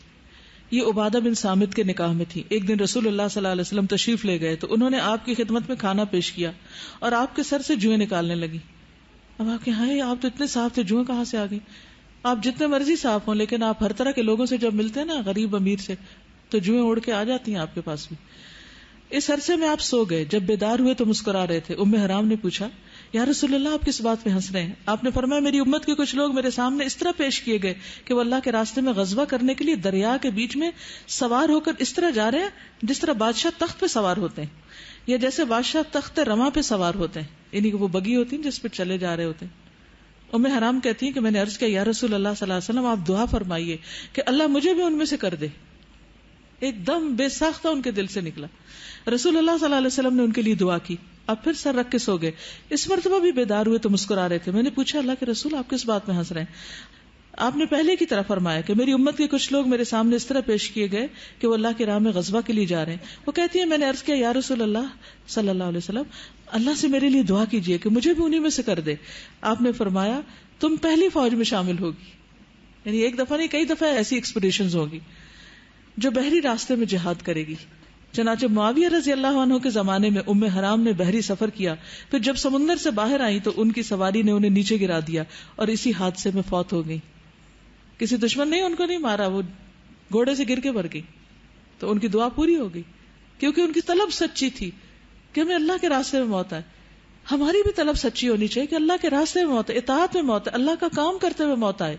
یہ عبادہ بن صامت کے نکاح میں تھی. ایک دن رسول اللہ صلی اللہ علیہ وسلم تشریف لے گئے تو انہوں نے آپ کی خدمت میں کھانا پیش کیا اور آپ کے سر سے جوئیں نکالنے لگی. اب آپ کے ہائے آپ تو اتنے صاف تھے، جوئیں کہاں سے آ گئی؟ آپ جتنے مرضی صاف ہوں لیکن آپ ہر طرح کے لوگوں سے جب ملتے ہیں نا، غریب امیر سے، تو جوئیں اڑ کے آ جاتی ہیں آپ کے پاس بھی. اس عرصے میں آپ سو گئے. جب بیدار ہوئے تو مسکرا رہے تھے. ام حرام نے پوچھا یا رسول اللہ آپ کس بات پہ ہنس رہے ہیں؟ آپ نے فرمایا میری امت کے کچھ لوگ میرے سامنے اس طرح پیش کیے گئے کہ وہ اللہ کے راستے میں غزوہ کرنے کے لیے دریا کے بیچ میں سوار ہو کر اس طرح جا رہے ہیں جس طرح بادشاہ تخت پہ سوار ہوتے ہیں، یا جیسے بادشاہ تخت رواں پہ سوار ہوتے ہیں، یعنی کہ وہ بگی ہوتی ہیں جس پہ چلے جا رہے ہوتے ہیں. ام حرام کہتی ہیں کہ میں نے عرض کیا یا رسول اللہ صلی اللہ علیہ وسلم آپ دعا فرمائیے کہ اللہ مجھے بھی ان میں سے کر دے. ایک دم بے ساختہ ان کے دل سے نکلا. رسول اللہ صلی اللہ علیہ وسلم نے ان کے لیے دعا کی. اب پھر سر رکھ کے سو گئے. اس مرتبہ بھی بیدار ہوئے تو مسکرا رہے تھے. میں نے پوچھا اللہ کے رسول آپ کس بات میں ہنس رہے ہیں؟ آپ نے پہلے کی طرح فرمایا کہ میری امت کے کچھ لوگ میرے سامنے اس طرح پیش کیے گئے کہ وہ اللہ کی راہ میں غزوہ کے لیے جا رہے ہیں. وہ کہتی ہے میں نے عرض کیا یا رسول اللہ صلی اللہ علیہ وسلم اللہ سے میرے لیے دعا کیجیے کہ مجھے بھی انہی میں سے کر دے. آپ نے فرمایا تم پہلی فوج میں شامل ہوگی. یعنی ایک دفعہ نہیں، کئی دفعہ ایسی ایکسپیڈیشنز ہوگی جو بحری راستے میں جہاد کرے گی. چنانچہ معاویہ رضی اللہ عنہ کے زمانے میں ام حرام نے بحری سفر کیا. پھر جب سمندر سے باہر آئی تو ان کی سواری نے انہیں نیچے گرا دیا اور اسی حادثے میں فوت ہو گئی. کسی دشمن نے ان کو نہیں مارا، وہ گھوڑے سے گر کے مر گئی. تو ان کی دعا پوری ہو گئی کیونکہ ان کی طلب سچی تھی کہ ہمیں اللہ کے راستے میں موت آئے. ہماری بھی طلب سچی ہونی چاہیے کہ اللہ کے راستے میں موت ہے، اطاعت میں موت ہے، اللہ کا کام کرتے ہوئے موت آئے.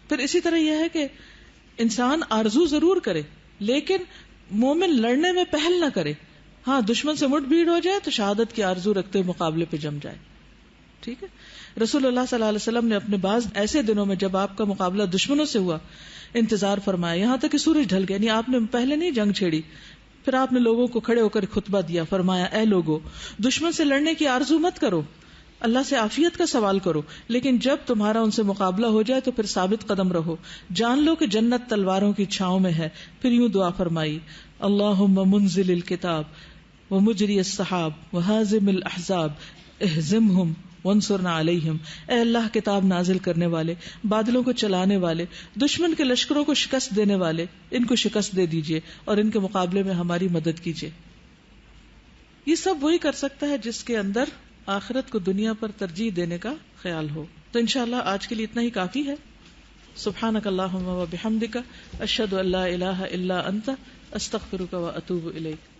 پھر اسی طرح یہ ہے کہ انسان آرزو ضرور کرے لیکن مومن لڑنے میں پہل نہ کرے. ہاں دشمن سے مٹ بھیڑ ہو جائے تو شہادت کی آرزو رکھتے ہوئے مقابلے پہ جم جائے. ٹھیک ہے. رسول اللہ صلی اللہ علیہ وسلم نے اپنے بعض ایسے دنوں میں جب آپ کا مقابلہ دشمنوں سے ہوا انتظار فرمایا یہاں تک کہ سورج ڈھل گیا. یعنی آپ نے پہلے نہیں جنگ چھیڑی. پھر آپ نے لوگوں کو کھڑے ہو کر خطبہ دیا. فرمایا اے لوگو دشمن سے لڑنے کی آرزو مت کرو، اللہ سے عافیت کا سوال کرو، لیکن جب تمہارا ان سے مقابلہ ہو جائے تو پھر ثابت قدم رہو. جان لو کہ جنت تلواروں کی چھاؤں میں ہے. پھر یوں دعا فرمائی اللہم منزل الکتاب ومجری السحاب وہازم الاحزاب اہزمہم وانصرنا علیہم، اے اللہ کتاب نازل کرنے والے، بادلوں کو چلانے والے، دشمن کے لشکروں کو شکست دینے والے، ان کو شکست دے دیجئے اور ان کے مقابلے میں ہماری مدد کیجئے. یہ سب وہی کر سکتا ہے جس کے اندر آخرت کو دنیا پر ترجیح دینے کا خیال ہو. تو انشاءاللہ آج کے لیے اتنا ہی کافی ہے. سبحانک اللہم و بحمدک، اشہد ان لا الہ الا انت، استغفرک و اتوب الیک.